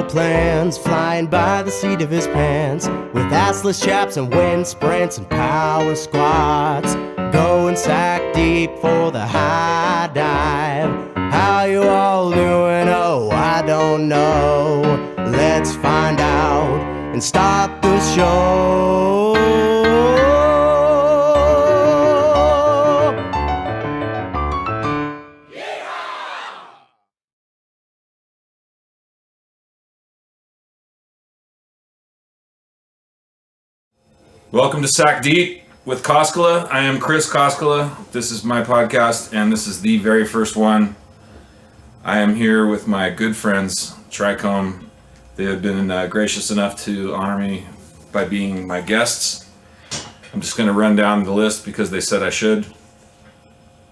no plans, flying by the seat of his pants, with assless chaps and wind sprints and power squats, going sack deep for the high dive. How you all doing? Oh, I don't know. Let's find out and start the show. Welcome to Sac Deep with Koskela. I am Chris Koskela. This is my podcast, and this is the very first one. I am here with my good friends, Trikome. They have been gracious enough to honor me by being my guests. I'm just going to run down the list because they said I should.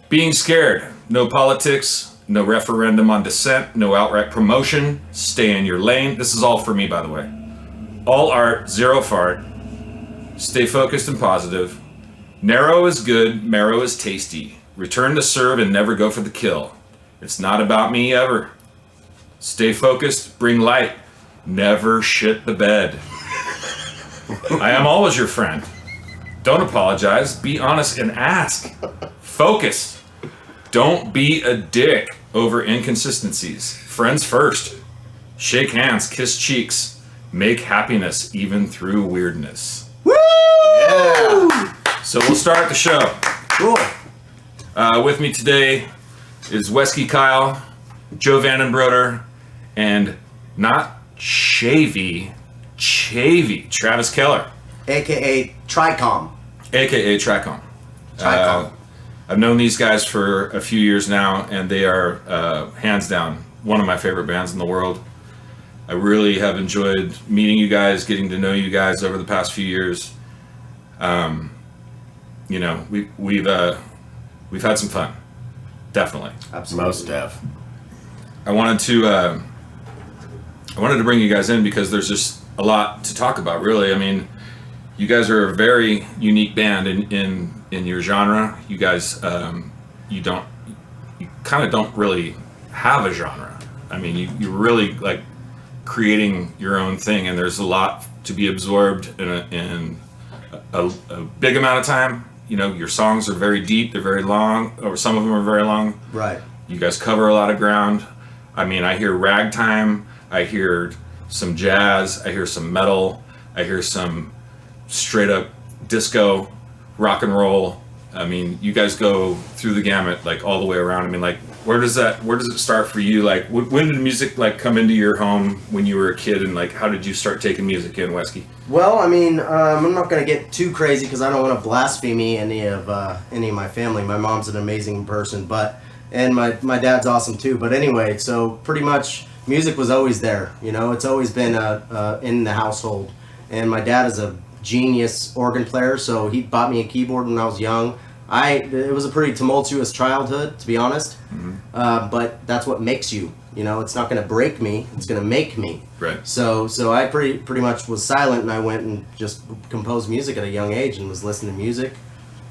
Being scared. No politics. No referendum on dissent. No outright promotion. Stay in your lane. This is all for me, by the way. All art, zero fart. Stay focused and positive. Narrow is good, marrow is tasty. Return to serve and never go for the kill. It's not about me ever. Stay focused, bring light. Never shit the bed. I am always your friend. Don't apologize, be honest and ask. Focus. Don't be a dick over inconsistencies. Friends first. Shake hands, kiss cheeks. Make happiness even through weirdness. Woo! Yeah. So we'll start the show. Cool. With me today is Wesky Kyle, Joe Vandenbroder, and not Chavy, Travis Keller. AKA Trikome. AKA Trikome. I've known these guys for a few years now, and they are hands down one of my favorite bands in the world. I really have enjoyed meeting you guys, getting to know you guys over the past few years. You know, we've had some fun, definitely. Absolutely. Most def. I wanted to bring you guys in because there's just a lot to talk about. Really, I mean, you guys are a very unique band in your genre. You guys, you kind of don't really have a genre. I mean, you really like creating your own thing, and there's a lot to be absorbed in a big amount of time. You know, your songs are very deep, they're very long, or some of them are very long. Right. You guys cover a lot of ground. I mean, I hear ragtime, I hear some jazz, I hear some metal, I hear some straight up disco, rock and roll. I mean, you guys go through the gamut, like all the way around. I mean, like, where does it start for you? Like, when did music like come into your home when you were a kid, and like, how did you start taking music in, Wesky? Well, I mean, I'm not gonna get too crazy because I don't want to blaspheme any of my family. My mom's an amazing person, and my dad's awesome too. But anyway, so pretty much music was always there. You know, it's always been in the household. And my dad is a genius organ player, so he bought me a keyboard when I was young. It was a pretty tumultuous childhood, to be honest. Mm-hmm. But that's what makes you. You know, it's not going to break me; it's going to make me. Right. So I pretty much was silent, and I went and just composed music at a young age and was listening to music.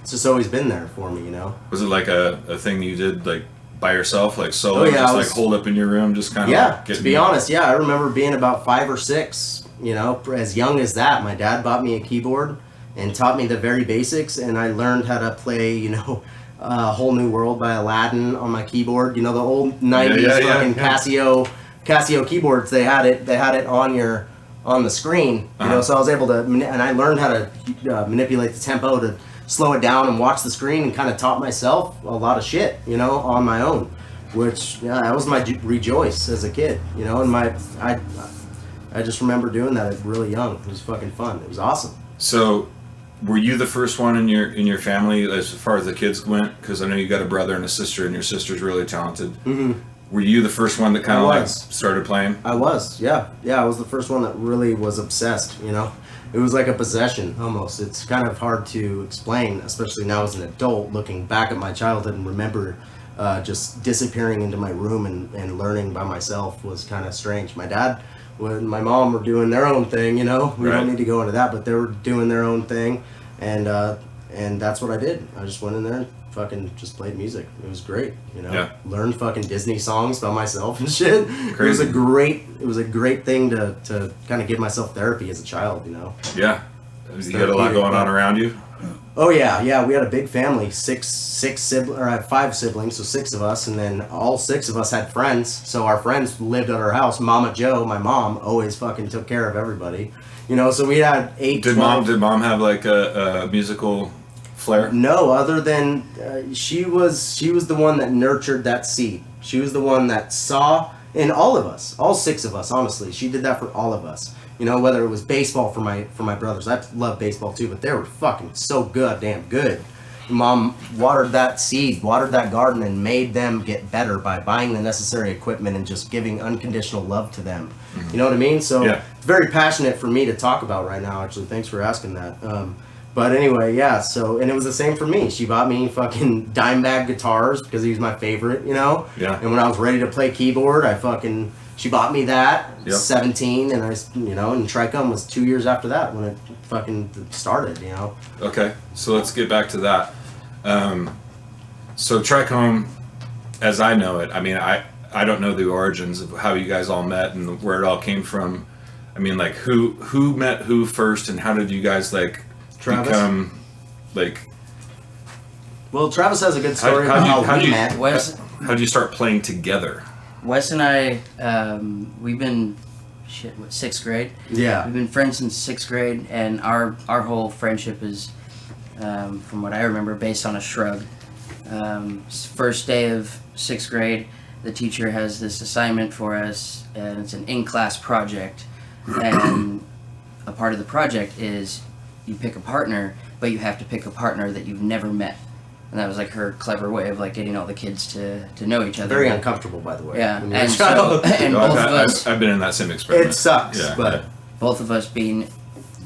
It's just always been there for me, you know. Was it like a thing you did like by yourself, like solo, Oh, yeah, just like hold up in your room, just kind of? Yeah. To be honest, yeah, I remember being about 5 or 6. You know, as young as that, my dad bought me a keyboard and taught me the very basics, and I learned how to play, you know, Whole New World by Aladdin on my keyboard. You know, the old 90s fucking Casio keyboards, they had it on the screen, you know, so I was able to, and I learned how to manipulate the tempo to slow it down and watch the screen, and kind of taught myself a lot of shit, you know, on my own, which, yeah, that was my rejoice as a kid, you know, and I just remember doing that at really young. It was fucking fun. It was awesome. So, were you the first one in your family as far as the kids went? Because I know you got a brother and a sister, and your sister's really talented. Mm-hmm. Were you the first one that kind of like started playing? I was, yeah. I was the first one that really was obsessed. You know, it was like a possession almost. It's kind of hard to explain, especially now as an adult, looking back at my childhood and remember just disappearing into my room and learning by myself was kind of strange. My dad. When my mom were doing their own thing, you know, we don't need to go into that, but they were doing their own thing, and that's what I did. I just went in there and fucking just played music. It was great, you know. Yeah. Learned fucking Disney songs by myself and shit. Crazy. It was a great thing to kind of give myself therapy as a child, you know. Yeah. You had a lot going on around you? Oh yeah, we had a big family, I have 5 siblings, so 6 of us, and then all 6 of us had friends. So our friends lived at our house. Mama Joe, my mom, always fucking took care of everybody, you know. So we had 8. Did mom have like a musical flair? No, other than she was the one that nurtured that seed. She was the one that saw in all of us, all 6 of us. Honestly, she did that for all of us. You know, whether it was baseball for my brothers. I love baseball too, but they were fucking so goddamn good. Mom watered that seed, watered that garden, and made them get better by buying the necessary equipment and just giving unconditional love to them. Mm-hmm. You know what I mean? So it's very passionate for me to talk about right now, actually. Thanks for asking that. But anyway, yeah, so, and it was the same for me. She bought me fucking dime bag guitars because he was my favorite, you know? Yeah. And when I was ready to play keyboard, she bought me that, 17, and and Trikome was 2 years after that when it fucking started, you know? Okay, so let's get back to that. So Trikome, as I know it, I mean, I don't know the origins of how you guys all met and where it all came from. I mean, like, who met who first, and how did you guys, like, Travis? become, like... Well, Travis has a good story about how we met. How did you start playing together? Wes and I, we've been, 6th grade? Yeah. We've been friends since 6th grade, and our whole friendship is, from what I remember, based on a shrug. First day of 6th grade, the teacher has this assignment for us, and it's an in-class project. And a part of the project is you pick a partner, but you have to pick a partner that you've never met. And that was like her clever way of like getting all the kids to know each other. Very uncomfortable, by the way. Yeah, and so and both of us. I've been in that same experiment. It sucks, but both of us being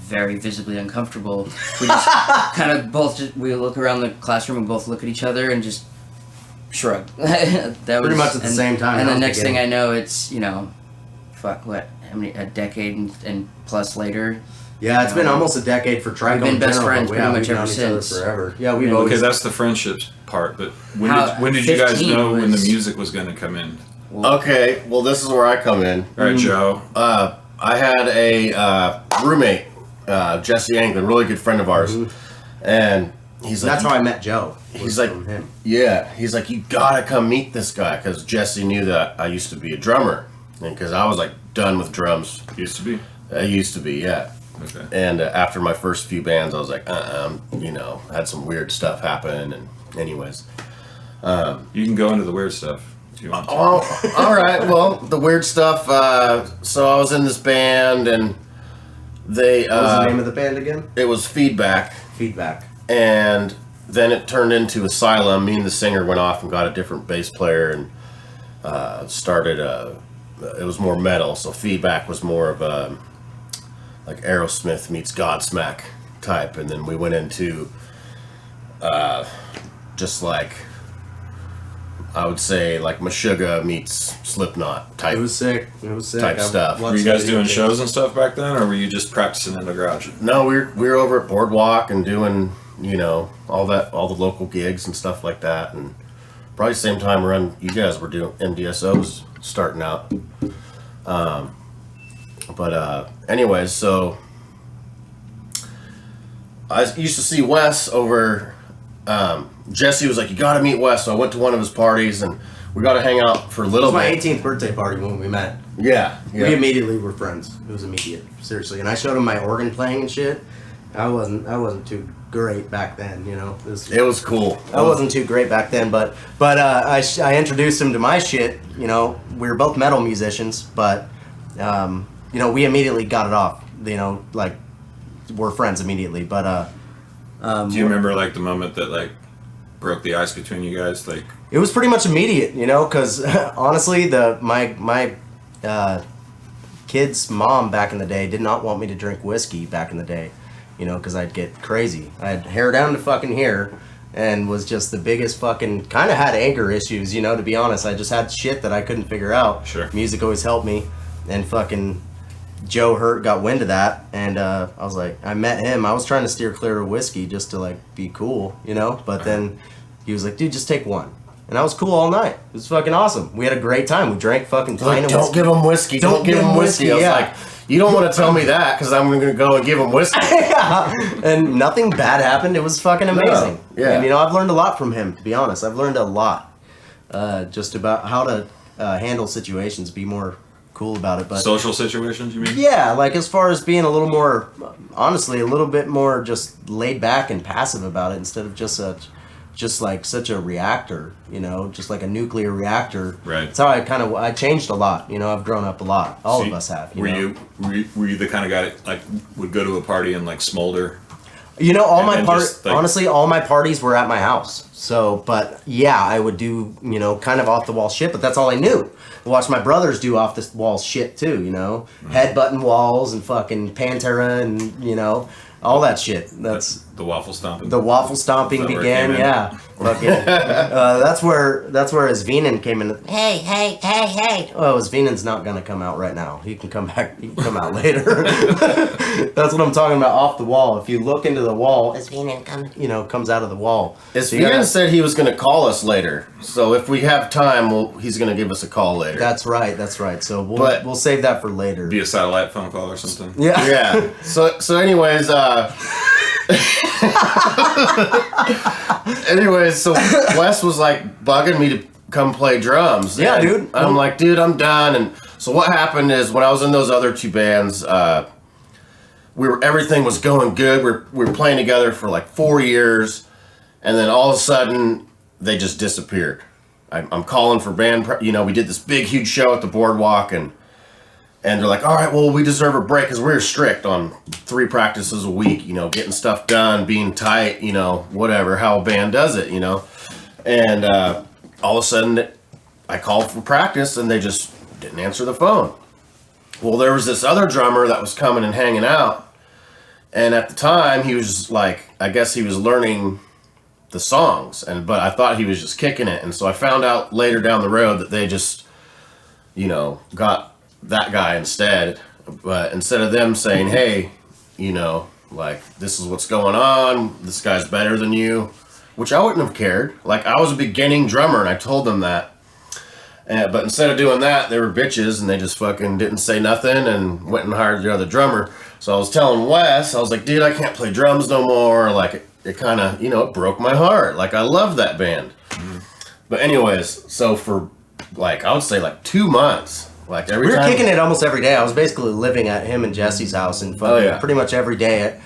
very visibly uncomfortable, we just kind of we look around the classroom and both look at each other and just shrug. That was pretty much at the same time. And the next thing I know, it's a decade and plus later. Yeah, it's been almost a decade for Trikome. We've been best friends pretty much ever known each other since. forever. Yeah, we've always... Okay, that's the friendships part, but when did you guys know when the music was going to come in? Okay, well, this is where I come in. All right, Joe. I had a roommate, Jesse Anglin, really good friend of ours, and he's like... That's how I met Joe. He's like, from him. Yeah, he's like, you gotta come meet this guy, because Jesse knew that I used to be a drummer, and because I was like done with drums. Used to be? I used to be, yeah. Okay. And after my first few bands, I was like, had some weird stuff happen, and anyways. You can go into the weird stuff if you want to. Oh, all right. Well, the weird stuff. So I was in this band, and they. What was the name of the band again? It was Feedback. Feedback. And then it turned into Asylum. Me and the singer went off and got a different bass player, and started. It was more metal, so Feedback was more of a. Like Aerosmith meets Godsmack type, and then we went into just like I would say like Meshuggah meets Slipknot type. It was sick. Type stuff. Were you guys doing shows and stuff back then, or were you just practicing in the garage? No, we were over at Boardwalk and doing all the local gigs and stuff like that, and probably the same time around you guys were doing MDSOs starting out. But anyways, so I used to see Wes over. Jesse was like, "You got to meet Wes." So I went to one of his parties, and we got to hang out for a little bit. It was my 18th birthday party when we met. Yeah. We immediately were friends. It was immediate, seriously. And I showed him my organ playing and shit. I wasn't too great back then, you know. It was cool. I wasn't too great back then, but I introduced him to my shit. You know, we were both metal musicians, but. We immediately got it off, like, we're friends immediately, but, do you remember, like, the moment that, like, broke the ice between you guys, like? It was pretty much immediate, because, honestly, my kid's mom back in the day did not want me to drink whiskey back in the day, because I'd get crazy. I had hair down to fucking here, and was just the biggest fucking, kind of had anger issues, to be honest. I just had shit that I couldn't figure out. Sure. Music always helped me, and fucking... Joe got wind of that, and I was like, I met him. I was trying to steer clear of whiskey just to like be cool, but then He was like, dude, just take one. And I was cool all night. It was fucking awesome. We had a great time. We drank fucking pint of Don't whiskey. give him whiskey. Don't give him whiskey. I was like, you don't want to tell me that because I'm going to go and give him whiskey. Yeah. And nothing bad happened. It was fucking amazing. No. Yeah. And, you know, I've learned a lot from him, to be honest. I've learned a lot just about how to handle situations, be more cool about it. But Social situations, you mean? yeah, like as far as being a little more, honestly, a little bit more just laid back and passive about it instead of just such a reactor, you know, just like a nuclear reactor. Right. That's how I changed a lot. You know, I've grown up a lot. All of us have. Were you the kind of guy that like would go to a party and like smolder? You know, Just, like, honestly, all my parties were at my house. So, but yeah, I would do, you know, kind of off the wall shit, but that's all I knew. I watched my brothers do off the wall shit too, you know, headbutting walls and fucking Pantera and, you know, all that shit. That's the waffle stomping. the waffle stomping Is that where it began. came in? Yeah, fucking. That's where his Venan came in. Hey. Oh, his Venan's not gonna come out right now. He can come back. He can come out later. That's what I'm talking about. Off the wall. If you look into the wall, his Venan comes out of the wall. His So you Venan gotta- said he was going to call us later. So if we have time, he's going to give us a call later. That's right. So But- we'll save that for later. Be a satellite phone call or something. Yeah. Yeah. So anyways, so Wes was like bugging me to come play drums. Yeah, And dude. I'm like, dude, I'm done. And so what happened is when I was in those other two bands, everything was going good. We were playing together for like 4 years, and then all of a sudden they just disappeared. I'm calling for band. We did this big, huge show at the Boardwalk, and they're like, all right, well, we deserve a break because we're strict on 3 practices a week, getting stuff done, being tight, whatever, how a band does it, And all of a sudden, I called for practice and they just didn't answer the phone. Well, there was this other drummer that was coming and hanging out. And at the time, he was like, I guess he was learning the songs, but I thought he was just kicking it. And so I found out later down the road that they just, got that guy instead. But instead of them saying, hey, like, this is what's going on, this guy's better than you, which I wouldn't have cared. Like, I was a beginning drummer and I told them that. But instead of doing that, they were bitches and they just fucking didn't say nothing and went and hired the other drummer. So I was telling Wes, I was like, dude, I can't play drums no more. Like, it kind of, it broke my heart. Like, I love that band. Mm-hmm. But anyways, so for like, I would say like 2 months, like every time. We were kicking it almost every day. I was basically living at him and Jesse's house and fucking pretty much every day,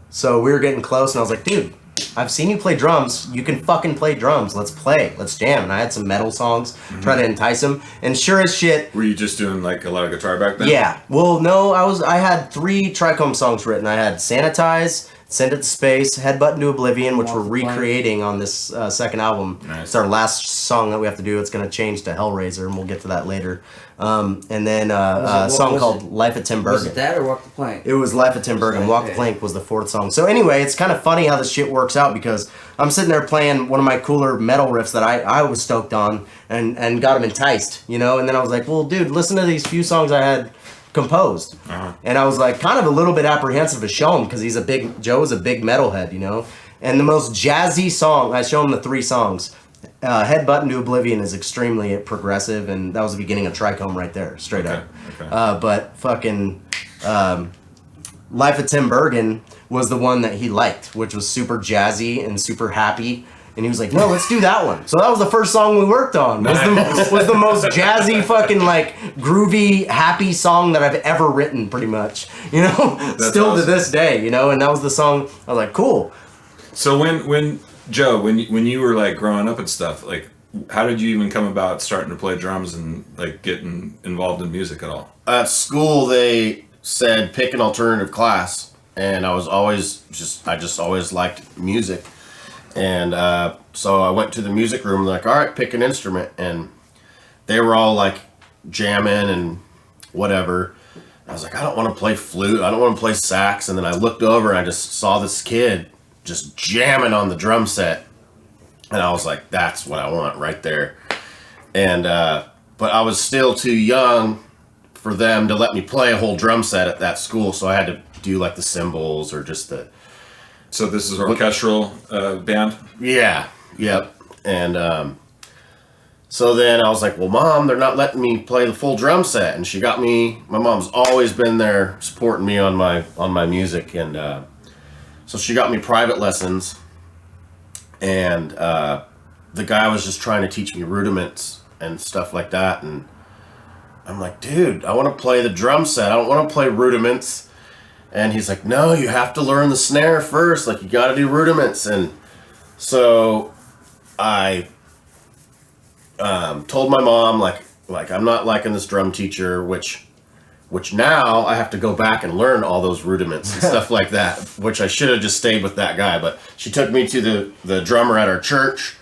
So we were getting close and I was like, dude, I've seen you play drums. You can fucking play drums. Let's play. Let's jam. And I had some metal songs, try to entice him. And sure as shit. Were you just doing like a lot of guitar back then? Yeah. Well, no, I had 3 Trikome songs written. I had Sanitize, Send It to Space, Headbutt into Oblivion, which we're recreating on this second album. Nice. It's our last song that we have to do. It's going to change to Hellraiser, and we'll get to that later. And then a song called Life at Tim Bergen. Was it that or Walk the Plank? It was Life at Tim Bergen. Walk the Plank was the 4th song. So anyway, it's kind of funny how this shit works out because I'm sitting there playing one of my cooler metal riffs that I was stoked on and got him enticed, And then I was like, well, dude, listen to these few songs I had composed. Uh-huh. And I was like kind of a little bit apprehensive to show him because Joe's a big metalhead, And the most jazzy song, I show him the 3 songs. Headbutt into Oblivion is extremely progressive, and that was the beginning of Trikome right there, straight up. Okay. But fucking Life at Tim Bergen was the one that he liked, which was super jazzy and super happy. And he was like, no, let's do that one. So that was the first song we worked on. Was the most jazzy, fucking, like, groovy, happy song that I've ever written, pretty much. Still awesome. to this day, And that was the song, I was like, cool. So when Joe, when you were like growing up and stuff, like, how did you even come about starting to play drums and like getting involved in music at all? At school, they said pick an alternative class, and I just always liked music. And so I went to the music room, like, all right, pick an instrument. And they were all like jamming and whatever. I was like, I don't want to play flute. I don't want to play sax. And then I looked over and I just saw this kid just jamming on the drum set. And I was like, that's what I want right there. And, but I was still too young for them to let me play a whole drum set at that school. So I had to do like the cymbals or just the... So this is orchestral band? Yeah. Yep. And so then I was like, well, Mom, they're not letting me play the full drum set. And she got me, my mom's always been there supporting me on my music. And so she got me private lessons. And the guy was just trying to teach me rudiments and stuff like that. And I'm like, dude, I want to play the drum set. I don't want to play rudiments. And he's like, no, you have to learn the snare first. Like, you got to do rudiments. And so I told my mom, like I'm not liking this drum teacher, which now I have to go back and learn all those rudiments and stuff like that, which I should have just stayed with that guy. But she took me to the drummer at our church.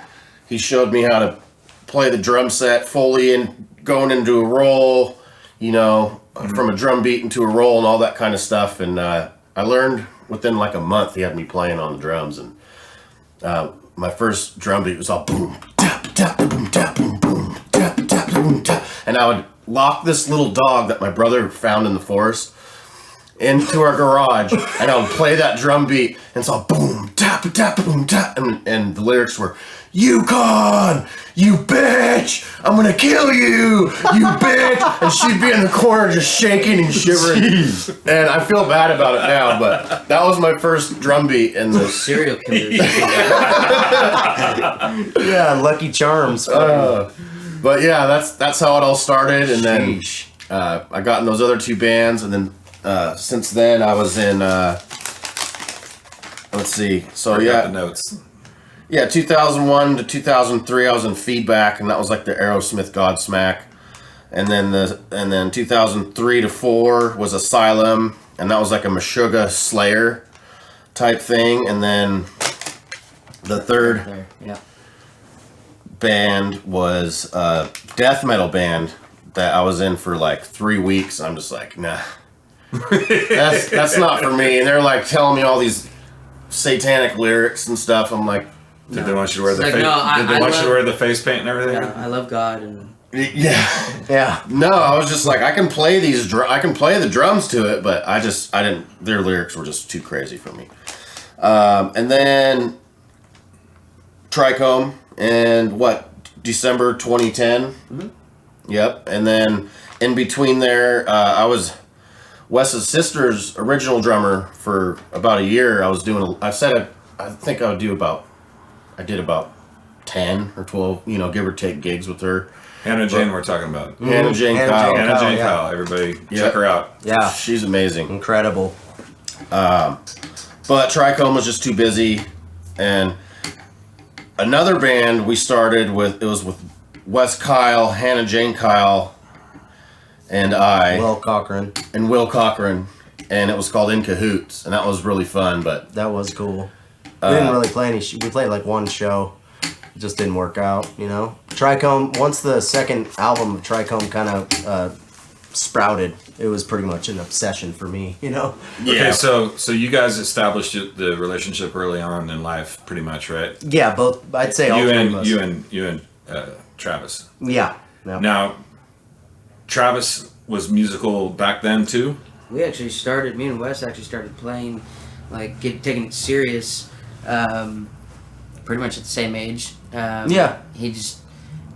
He showed me how to play the drum set fully and going into a roll, from a drum beat into a roll and all that kind of stuff. And I learned within like a month. He had me playing on the drums, and my first drum beat was all boom, tap, tap, boom, tap, boom, boom, tap, tap, boom, tap. And I would lock this little dog that my brother found in the forest into our garage, and I would play that drum beat, and it's all boom, tap, tap, boom, tap, and the lyrics were, Yukon, you bitch, I'm gonna kill you, you bitch. And she'd be in the corner just shaking and shivering. Jeez. And I feel bad about it now, but that was my first drum beat. And the Serial killers. Yeah, Lucky Charms. But yeah, that's how it all started. And then I got in those other two bands, and then since then I was in let's see, so Got the notes. Yeah, 2001 to 2003, I was in Feedback, and that was like the Aerosmith Godsmack. And then 2003 to 4 was Asylum, and that was like a Meshuggah Slayer type thing. And then the third band was a death metal band that I was in for like 3 weeks. I'm just like, nah, that's not for me. And they're like telling me all these satanic lyrics and stuff. I'm like, Did they want you to wear the Like, face? no, Did they want you to wear the face paint and everything? Yeah, I love God and yeah. No, I was just like, I can play I can play the drums to it, but I didn't. Their lyrics were just too crazy for me. And then Trikome, and December 2010. Mm-hmm. Yep. And then in between there, I was Wes's sister's original drummer for about a year. I was doing. I think I would do about. I did about 10 or 12, give or take gigs with her. Hannah Jane, we're talking about. Hannah Jane Kyle. Hannah Jane Kyle. Everybody, check her out. Yeah, she's amazing. Incredible. But Trikome was just too busy. And another band we started with, it was with Wes Kyle, Hannah Jane Kyle, and Will Cochran. And Will Cochran. And it was called In Cahoots. And that was really fun, but... That was cool. We didn't really play any. We played like one show. It just didn't work out, Trikome. Once the second album of Trikome kind of sprouted, it was pretty much an obsession for me, Yeah. Okay, so you guys established the relationship early on in life, pretty much, right? Yeah, both. I'd say all three of us. You and Travis. Yeah. Yep. Now, Travis was musical back then too. we actually started. Me and Wes actually started playing, like taking it serious. Pretty much at the same age. Yeah. He just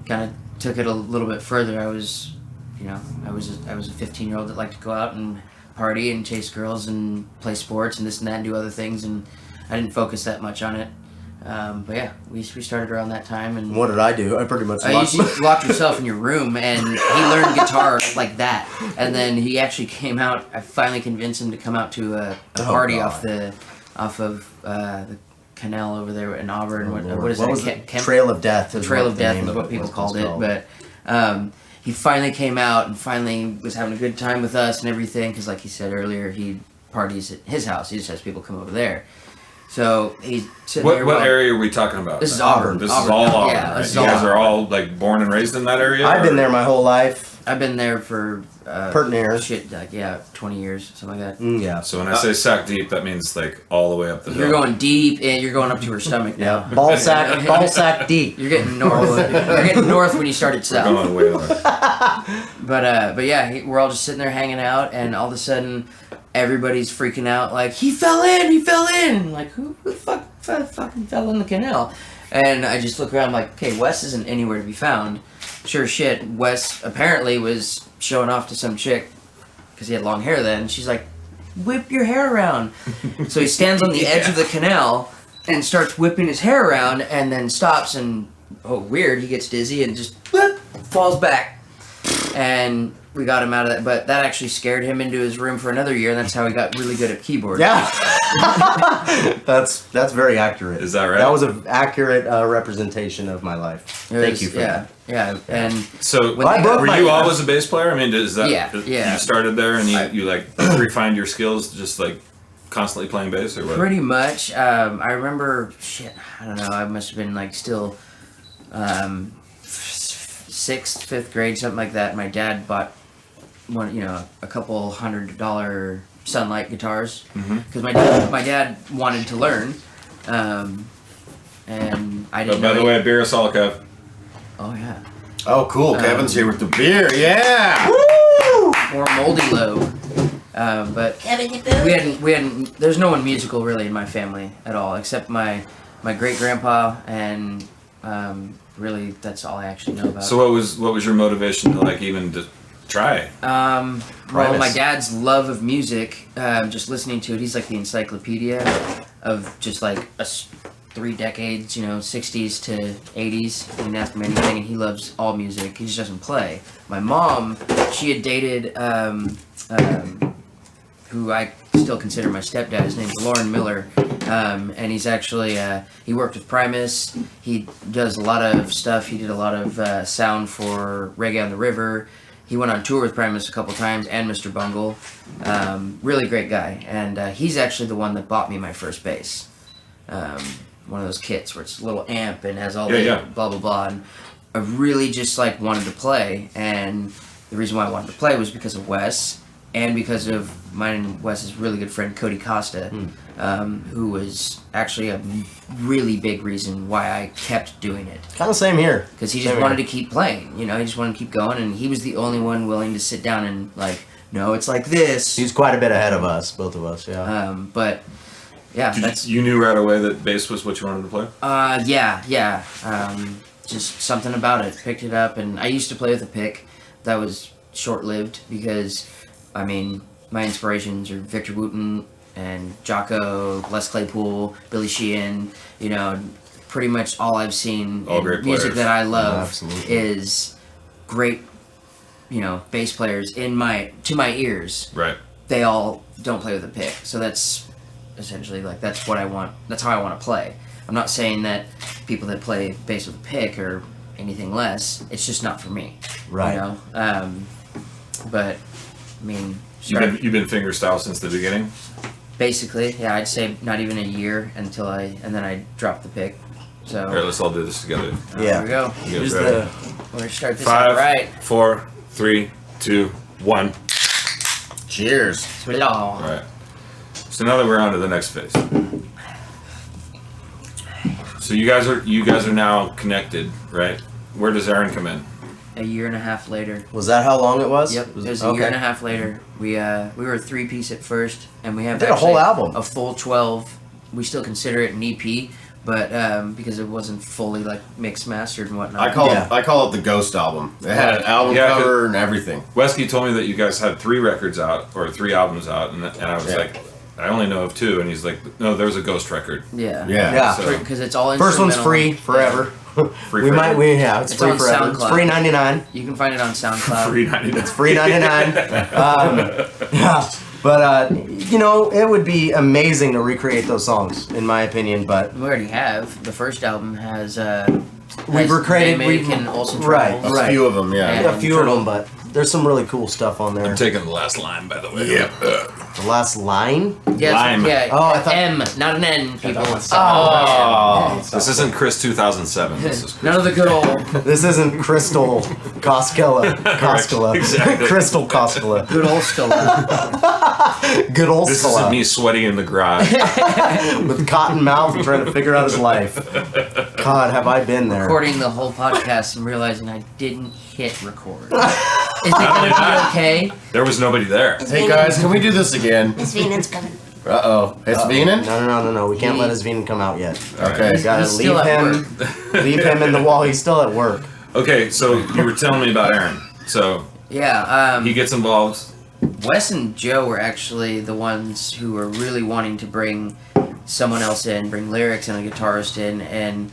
kind of took it a little bit further. I was a 15-year-old that liked to go out and party and chase girls and play sports and this and that and do other things, and I didn't focus that much on it. But yeah, we started around that time. And what did I do? I pretty much locked yourself in your room, and he learned guitar like that. And then he actually came out. I finally convinced him to come out to a party off of the canal over there in Auburn. What is it? Trail of Death. Trail of Death is what people called it. But he finally came out and finally was having a good time with us and everything. Because like he said earlier, he parties at his house. He just has people come over there. So he's sitting there. What area are we talking about? This is Auburn. This is all Auburn, yeah, right? You guys are all like born and raised in that area? I've been there my whole life. I've been there for pertinent years. 20 years, something like that. Yeah. So when I say sack deep, that means like all the way up the hill. You're going deep, and you're going up to her stomach now. Ball sack deep. You're getting north. You're getting north when you started south. We're going way north. But yeah, we're all just sitting there hanging out, and all of a sudden, everybody's freaking out like, he fell in. I'm like, who the fuck fucking fell in the canal? And I just look around like, okay, Wes isn't anywhere to be found. Sure as shit, Wes apparently was showing off to some chick because he had long hair then. She's like, whip your hair around. So he stands on the edge of the canal and starts whipping his hair around and then stops and, oh, weird, he gets dizzy and just whoop, falls back. And we got him out of that, but that actually scared him into his room for another year, and that's how he got really good at keyboard. Yeah. That's very accurate. Is that right? That was an accurate representation of my life. Thank you for that. Yeah, and So When I broke were my- you always a bass player? I mean, is that Yeah. you started there and you like refined your skills just like constantly playing bass or what? pretty much. I remember, I don't know, I must have been like still 6th, 5th grade, something like that. My dad bought a couple $100 Sunlight guitars because my dad wanted to learn, and I didn't. By the way, beer Solikov. Oh yeah. Oh, cool. Kevin's here with the beer. Yeah. Or Moldy Low. But we hadn't. There's no one musical really in my family at all, except my great grandpa, and really that's all I actually know about. So what was your motivation to like even to try? Well, Primus. my dad's love of music, just listening to it, he's like the encyclopedia of just like 3 decades, 60s to 80s. You can ask him anything, and he loves all music. He just doesn't play. My mom, she had dated, who I still consider my stepdad. His name's Lauren Miller, and he's actually, he worked with Primus. He does a lot of stuff. He did a lot of sound for Reggae on the River. He went on tour with Primus a couple times, and Mr. Bungle. Really great guy. And he's actually the one that bought me my first bass. One of those kits where it's a little amp and has all the blah, blah, blah. And I really just like wanted to play. And the reason why I wanted to play was because of Wes and because of mine and Wes's really good friend, Cody Costa, who was actually a really big reason why I kept doing it. Kind of same here. Because he just wanted to keep playing, he just wanted to keep going, and he was the only one willing to sit down and like, no, it's like this. He's quite a bit ahead of us, both of us, yeah. But yeah, You knew right away that bass was what you wanted to play? yeah. Just something about it. Picked it up, and I used to play with a pick. That was short-lived because, I mean, my inspirations are Victor Wooten and Jocko, Les Claypool, Billy Sheehan. Pretty much all I've seen All in great music players. that I love Absolutely. is great, bass players to my ears. Right. They all don't play with a pick, so that's essentially like that's what I want. That's how I want to play. I'm not saying that people that play bass with a pick are anything less. It's just not for me. Right. But I mean, You've been fingerstyle since the beginning? basically, yeah, I'd say not even a year and then I dropped the pick. So All right, let's all do this together. Yeah. Here we go. You guys Here's ready? We're gonna start this out 5, right. 4, 3, 2, 1. Cheers. Sweet All right. So now that we're on to the next phase. So you guys are now connected, right? Where does Aaron come in? A year and a half later. Was that how long it was? Yep, it was a year and a half later. We were a 3-piece at first, and we have Did a whole actually album. a full 12. We still consider it an EP, but because it wasn't fully like mixed, mastered, and whatnot. I call it the Ghost album. It had an album Yeah, cover and everything. Wesky told me that you guys had 3 records out, or 3 albums out, and I was like, I only know of 2, and he's like, no, there's a Ghost record. Yeah. Yeah. So- Because it's all First one's instrumental. free forever. Free we forever. might, we yeah, it's It's free on forever. SoundCloud. It's free 99. You can find it on SoundCloud. $3.99. Free 99. Yeah, but it would be amazing to recreate those songs, in my opinion. But We already have. The first album has we've recreated and Olsen right, Trouble. A few of them, yeah. a few of them, but there's some really cool stuff on there. I'm taking the last line, by the way. The last line. Yes, Lime. yeah. Oh, I thought- M, not an N, people. Oh. This isn't Chris 2001. This is Chris. None of the good old This isn't Crystal Koskela. exactly. Crystal Koskela. good old Stella. Good old This Stella. isn't me sweating in the garage. With cotton mouth and trying to figure out his life. God, have I been there? Recording the whole podcast and realizing I didn't hit record. Is it gonna be okay? There was nobody there. Hey guys, can we do this again? Miss Venus coming. It's Veenan? No. We can't let his Veenan come out yet. Okay. You gotta He's still at leave him in the wall. He's still at work. Okay, so you were telling me about Aaron. So Yeah. he gets involved. Wes and Joe were actually the ones who were really wanting to bring someone else in, bring lyrics and a guitarist in, and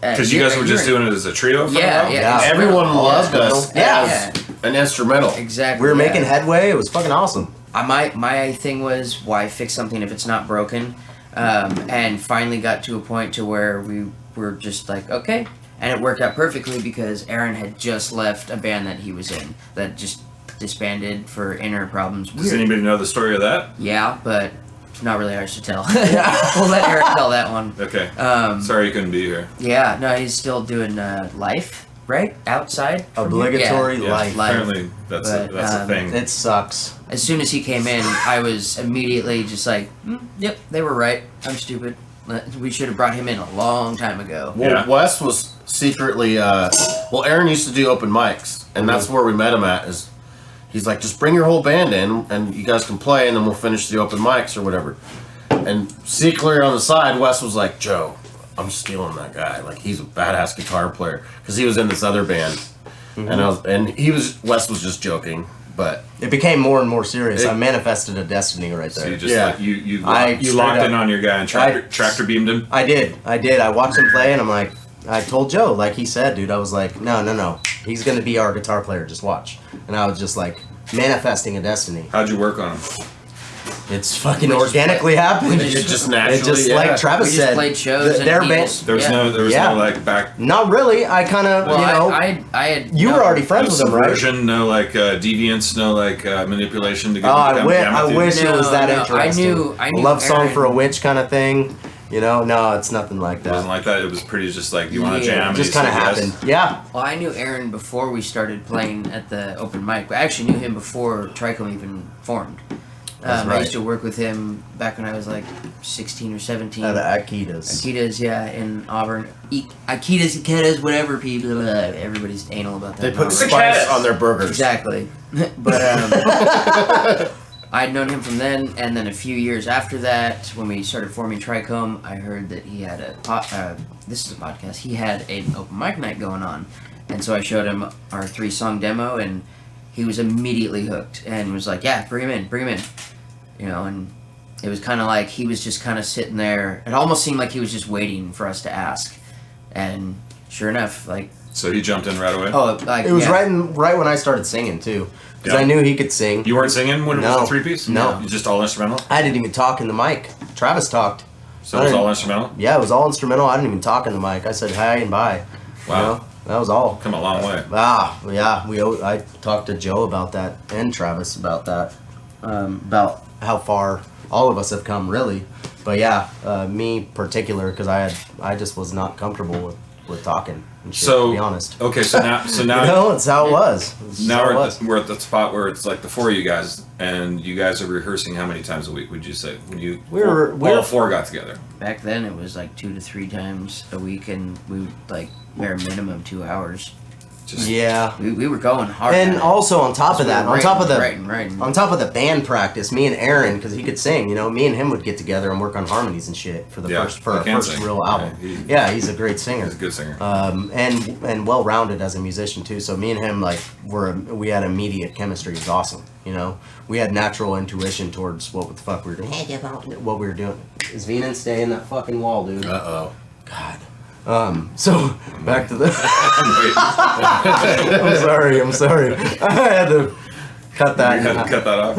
Because you guys were just doing it as a trio for a while? Yeah. Everyone loved us Yeah. as an instrumental. Exactly. We were yeah. making headway. It was fucking awesome. My thing was, why fix something if it's not broken? And finally got to a point to where we were just like, okay. And it worked out perfectly because Aaron had just left a band that he was in that just disbanded for inner problems. Does anybody know the story of that? Yeah, but it's not really ours to tell. We'll let Eric tell that one. Okay. Sorry you couldn't be here. Yeah, no, he's still doing Life, right? Outside? from here? Obligatory Yeah. Yeah, life. apparently that's But, a thing. It sucks. As soon as he came in, I was immediately just like, yep, they were right. I'm stupid. We should have brought him in a long time ago. Well, Yeah. Wes was secretly, Aaron used to do open mics, and that's where we met him at, he's like, just bring your whole band in, and you guys can play, and then we'll finish the open mics or whatever. And secretly on the side, Wes was like, Joe, I'm stealing that guy. Like, he's a badass guitar player. Because he was in this other band. Mm-hmm. Wes was just joking, but... It became more and more serious. I manifested a destiny right So there. you just Yeah. like, you I locked straight in up- on your guy and tractor beamed him? I did. I watched him play, and I'm like, I told Joe, like he said, dude, I was like, no. He's going to be our guitar player. Just watch. And I was just like, manifesting a destiny. How'd you work on him? It's fucking We just organically happened. It just naturally, It just yeah. like Travis We just said. played shows and their he band. was- There was Yeah. no like back. Not really. I kind of, Well, I had. you were already No friends with him, right? subversion, no like deviance, no like manipulation to get Oh, him to come jam I with you? wish it was No, that no, I interesting. knew a love song Aaron- for a witch kind of thing. No, it's nothing like It wasn't that. like that. It was pretty just like, you want to Yeah, jam? It and just he kind of said yes. happened. Yeah. Well, I knew Aaron before we started playing at the open mic. I actually knew him before Trikome even formed. That's I right. used to work with him back when I was like 16 or 17. At Akitas. Akitas, yeah, in Auburn. Akitas, whatever people. Everybody's anal about that. They in put Auburn. spice on their burgers. Exactly. But I'd known him from then, and then a few years after that, when we started forming Trikome, I heard that he had this is a podcast, he had an open mic night going on. And so I showed him our 3-song demo, and he was immediately hooked, and was like, yeah, bring him in. And it was kind of like he was just kind of sitting there. It almost seemed like he was just waiting for us to ask. And sure enough, like, So he jumped in right away. It was right when I started singing too, because Yeah. I knew he could sing. You weren't singing when it was No. a 3-piece? No. You just all instrumental? I didn't even talk in the mic. Travis talked. So it was all instrumental? Yeah, it was all instrumental. I didn't even talk in the mic. I said hi and bye. Wow. That was all. Come a long way. Yeah. I talked to Joe about that and Travis about that, about how far all of us have come, really. But yeah, me particular, because I just was not comfortable with talking and shit, So to be honest. Okay, so now It's how it was. It's just now how it we're was. we're at the spot where it's like the 4 of you guys, and you guys are rehearsing how many times a week? Would you say when you all 4 got together? Back then, it was like 2 to 3 times a week, and we would, like, bare minimum 2 hours. Just Yeah. We were going hard. And at it. also on top of that, on top of the writing. on top of the band practice, me and Aaron, because he could sing, me and him would get together and work on harmonies and shit for Yeah, our he first can sing. real album. Yeah, He's a great singer. he's a good singer. And well rounded as a musician too. So me and him we had immediate chemistry. It was awesome. We had natural intuition towards what the fuck we were doing. What we were doing. Is Venan stay in that fucking wall, dude? Uh-oh. God. So back to the. I'm sorry. I had to cut that. Cut that off.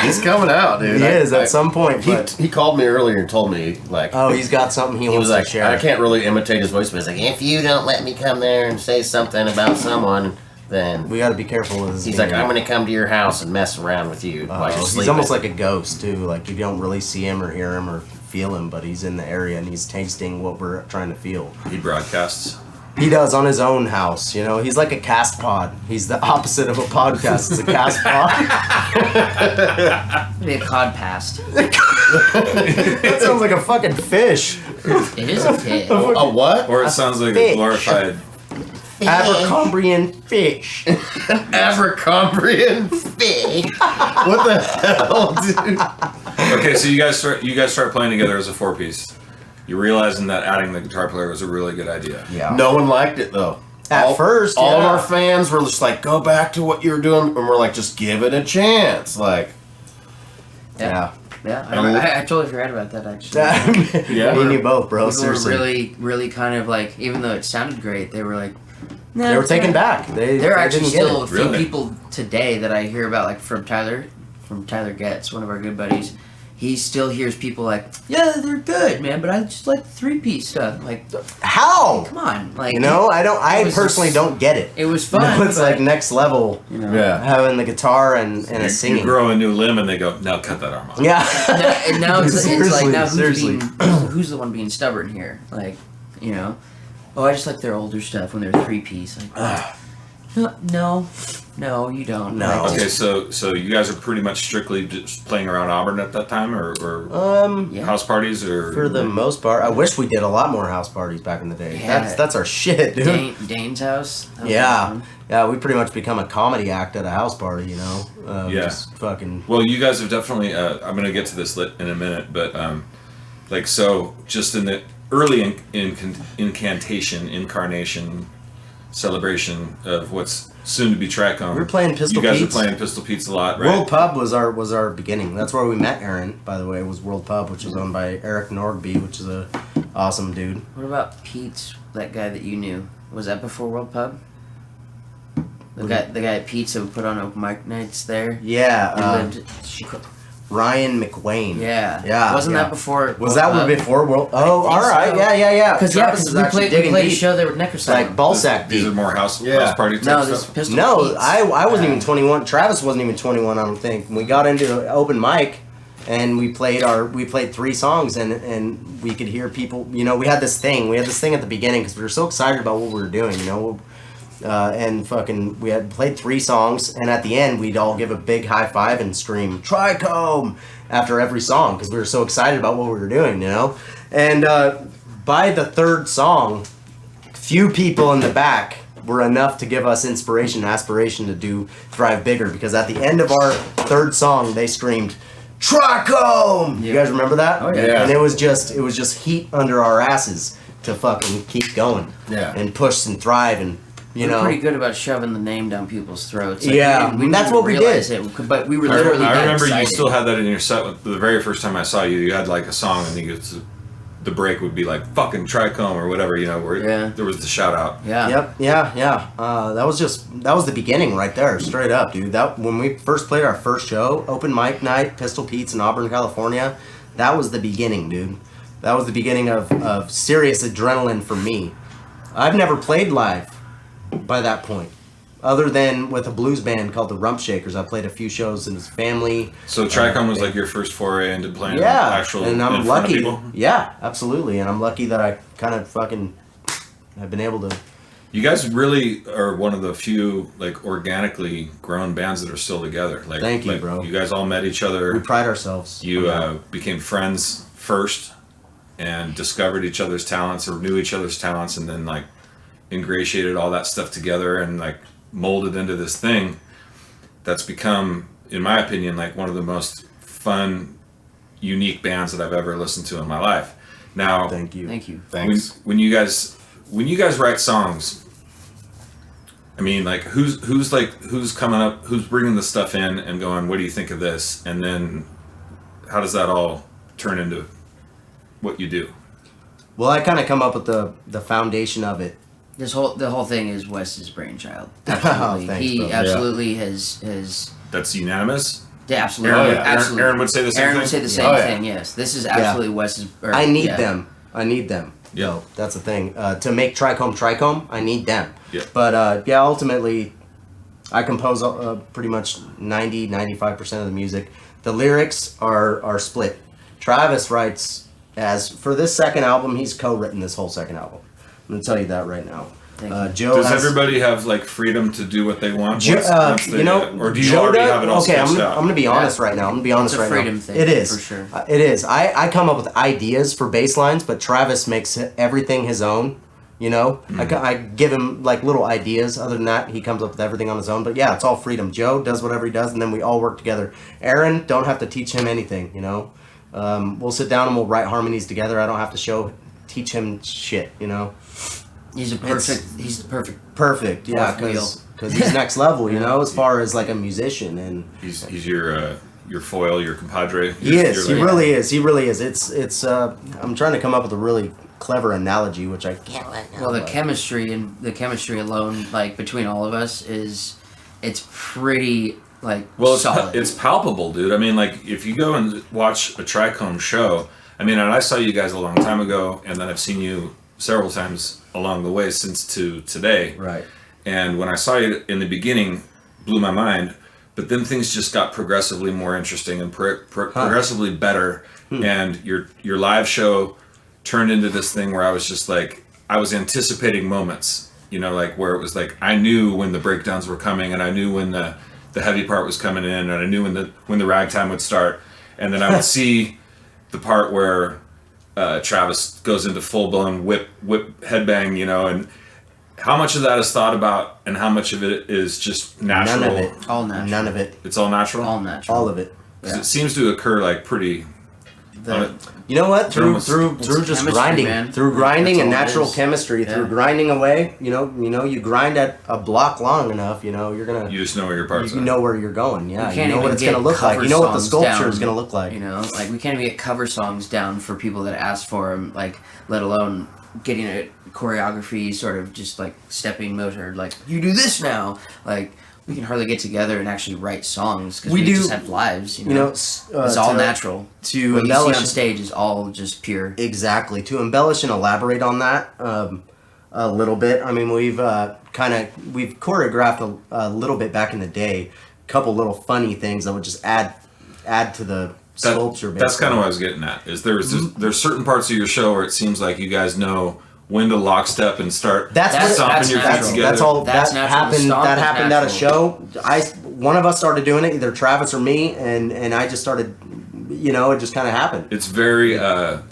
He's coming out, dude. He is at some point. But He called me earlier and told me, like, he's got something he he wants was like, to share. I can't really imitate his voice, but he's like, if you don't let me come there and say something about someone, then We got to be careful with his. he's like, I'm gonna come to your house and mess around with you while you're sleeping. He's almost like a ghost too. Like you don't really see him or hear him or feel him, but he's in the area and he's tasting what we're trying to feel. He broadcasts. He does on his own house. He's like a cast pod. He's the opposite of a podcast. It's a cast pod. Be a cod past. That sounds like a fucking fish. It is a pit. a what? Or it sounds like Fish. a glorified Abercrombian fish. Abercrombian fish. What the hell, dude? Okay, so you guys start playing together as a 4-piece. You're realizing that adding the guitar player was a really good idea. Yeah. No one liked it though. At first, all of yeah. our fans were just like, "Go back to what you were doing," and we're like, "Just give it a chance." Like, Yeah. Yeah, I mean- I totally forgot about that actually. Yeah. Me and you both, bro. People were Seriously. really, really kind of like, even though it sounded great, they were like, nah, They were it's taken all right. back. There are they actually didn't get still it. a few Really? people today that I hear about, like from Tyler Getz, one of our good buddies. He still hears people like, yeah, they're good, man, but I just like the 3-piece stuff. Like, How? come on, like You know, I It was personally just- don't get it. it was You fun. know, it's but, like next level. you know, Yeah. Having the guitar and a You singing. grow a new limb and they go, now cut that arm off. Yeah. And now it's like Seriously, now seriously. who's the one being stubborn here? Like, you know, oh, I just like their older stuff when they're 3-piece. Like, no, you don't. No. Like, Okay, so you guys are pretty much strictly just playing around Auburn at that time, or yeah. house parties, or For the most part, I wish we did a lot more house parties back in the day. Yeah. That's our shit, dude. Dane's house. That was Yeah, fun. yeah, we pretty much become a comedy act at a house party, you know. Yeah. Just fucking. Well, you guys have definitely. I'm gonna get to this in a minute, but like so, just in the early incarnation, celebration of what's soon to be Trikome. We were playing Pistol You guys Pete's. were playing Pistol Pete's a lot, right? World Pub was our beginning. That's where we met Aaron, by the way. Was World Pub, which is owned by Eric Norgby, which is a awesome dude. What about Pete's? That guy that you knew, was that before World Pub? The guy at Pete's that would put on open mic nights there. Yeah, And lived. Ryan McWayne. Yeah. Yeah, Wasn't yeah. that before? Was that World Pub? before World? Oh, think all right. so. Yeah. Because Travis is we actually played digging a deep. show there with Necker It's like ball sack These are deep. more house party type No, this stuff. Pistol No, Pete's. I wasn't even 21. Travis wasn't even 21. I don't think. We got into the open mic, and we played 3 songs, and we could hear people. You know, we had this thing at the beginning because we were so excited about what we were doing. You know, and fucking we had played 3 songs, and at the end we'd all give a big high five and scream Trikome after every song because we were so excited about what we were doing. You know, and by the 3rd song, few people in the back were enough to give us inspiration and aspiration to do Thrive Bigger, because at the end of our 3rd song they screamed Trikome. You guys remember that? Oh, yeah. Yeah. And it was just heat under our asses to fucking keep going. Yeah. And push and thrive, and you We're know. pretty good about shoving the name down people's throats. Yeah, we that's didn't what we realize did. It, but we were literally. I that remember you excited. still had that in your set. The very first time I saw you, you had like a song, and the break would be like "fucking Trikome" or whatever, you know, where Yeah. there was the shout out. Yeah. Yep. Yeah. That was the beginning right there, straight up, dude. That when we first played our first show, open mic night, Pistol Pete's in Auburn, California. That was the beginning, dude. That was the beginning of serious adrenaline for me. I've never played live by that point, other than with a blues band called the Rump Shakers. I played a few shows in his family. So Trikome was like your first foray into playing Yeah, actual and I'm in front of lucky. people? Yeah, absolutely, and I'm lucky that I kind of fucking have been able to. You guys really are one of the few like organically grown bands that are still together. Like, Thank you, like, bro. You guys all met each other. We pride ourselves. You on that. became friends first and discovered each other's talents or knew each other's talents, and then like ingratiated all that stuff together and like molded into this thing that's become, in my opinion, like one of the most fun, unique bands that I've ever listened to in my life. Now, Thank you. Thank you. Thanks. when you guys write songs, I mean, like who's coming up, who's bringing the stuff in and going, what do you think of this, and then how does that all turn into what you do? Well, I kind of come up with the foundation of it. The whole thing is Wes's brainchild. Oh, Absolutely. thanks, He bro. absolutely has. That's unanimous. Yeah, absolutely. Aaron, absolutely. Aaron would say the same Aaron thing? would say the same Oh, yeah. thing. Yes, this is absolutely Wes's. I need yeah. them. I need them. Yeah. So that's the thing. To make Trikome, I need them. Yeah. But yeah, ultimately, I compose pretty much 95% of the music. The lyrics are split. Travis writes for this second album, he's co-written this whole second album. I'm gonna tell you that right now. Thank you. Joe Does has, everybody have like freedom to do what they want? once they, you know, or do you Joe already does- have it all okay, I'm sketched gonna, out? I'm gonna be honest right now. I'm gonna be honest It's a right freedom now. thing, It is for sure. It is. I come up with ideas for bass lines, but Travis makes everything his own. You know, I give him like little ideas. Other than that, he comes up with everything on his own. But yeah, it's all freedom. Joe does whatever he does, and then we all work together. Aaron, don't have to teach him anything. You know, we'll sit down and we'll write harmonies together. I don't have to teach him shit. You know, He's the perfect. perfect. Yeah, Fourth wheel. because he's next level. You know, as far as like a musician, and He's your foil, your compadre. he is. He really is. He really is. It's. I'm trying to come up with a really clever analogy, which I can't let now. Well, the but- chemistry alone, like between all of us, it's pretty like Well, solid. it's palpable, dude. I mean, like, if you go and watch a Trikome show, I mean, and I saw you guys a long time ago, and then I've seen you several times along the way since to today. Right. And when I saw you in the beginning, blew my mind. But then things just got progressively more interesting and progressively better. And your live show turned into this thing where I was just like, I was anticipating moments, you know, like where it was like I knew when the breakdowns were coming, and I knew when the heavy part was coming in, and I knew when the ragtime would start, and then I would see the part where Travis goes into full blown whip headbang, you know, and how much of that is thought about, and how much of it is just natural? None of it. All natural. None of it. It's all natural. all natural. All of it. 'Cause it seems to occur like pretty. You know what? Through It's just chemistry, grinding, man. through grinding That's and all it natural is. chemistry, Yeah. through grinding away. You know, you grind at a block long enough. You know, you're gonna. You just know where your parts You are. know where you're going. Yeah, you can't know what even it's gonna get look like. cover You know what the songs sculpture down, is gonna look like. You know, like we can't even get cover songs down for people that ask for them. Like, let alone getting a choreography, sort of just like stepping motor. Like, you do this now. Like, we can hardly get together and actually write songs because We we do- just have lives. You You know, know, it's all natural. To What you see embellish on stage is all just pure. Exactly. To embellish and elaborate on that a little bit. I mean, we've choreographed a little bit back in the day. A couple little funny things that would just add to the sculpture. That's kind of what I was getting at. Is there's certain parts of your show where it seems like you guys know when to lockstep and start That's what stomping that's your feet natural. together. That's all. That's that natural. happened. Stomp That is happened at a natural. show. One of us started doing it, either Travis or me, and I just started. You know, it just kind of happened. It's very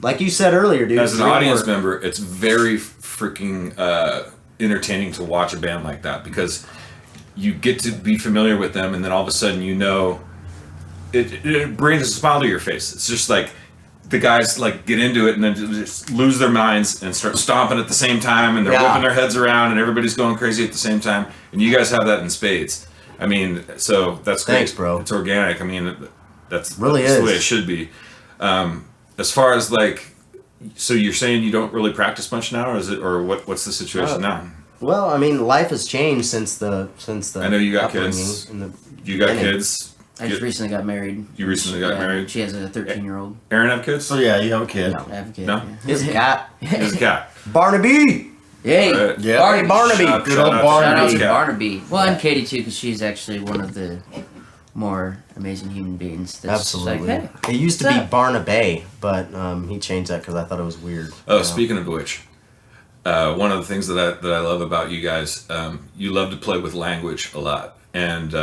Like you said earlier, dude. as an dream audience work. member, it's very freaking entertaining to watch a band like that, because you get to be familiar with them, and then all of a sudden you know it brings a smile to your face. It's just like the guys like get into it and then just lose their minds and start stomping at the same time, and they're Yeah. whipping their heads around, and everybody's going crazy at the same time. And you guys have that in spades. I mean, so that's great. Thanks, bro. It's organic. I mean, that's Really that's the is. way it should be. As far as like, so you're saying you don't really practice much now, or is it, or what's the situation now? Well, I mean, life has changed since the. I know you got upbringing kids. in the You got beginning. kids. I just recently got married. You recently got married? She has a 13-year-old. Aaron have kids? So yeah, you have a kid. No, I have a kid. No? His cat, His cat. Barnaby. Yay! Right. Yeah. Barnaby. Shout Good out old to Shout out Barnaby. to cat. Barnaby. Well, and Katie too, because she's actually one of the more amazing human beings. That's just Absolutely. Like, hey, It used to what's be up? Barnabay, but he changed that because I thought it was weird. Oh, you know? speaking of which, one of the things that I love about you guys, you love to play with language a lot, and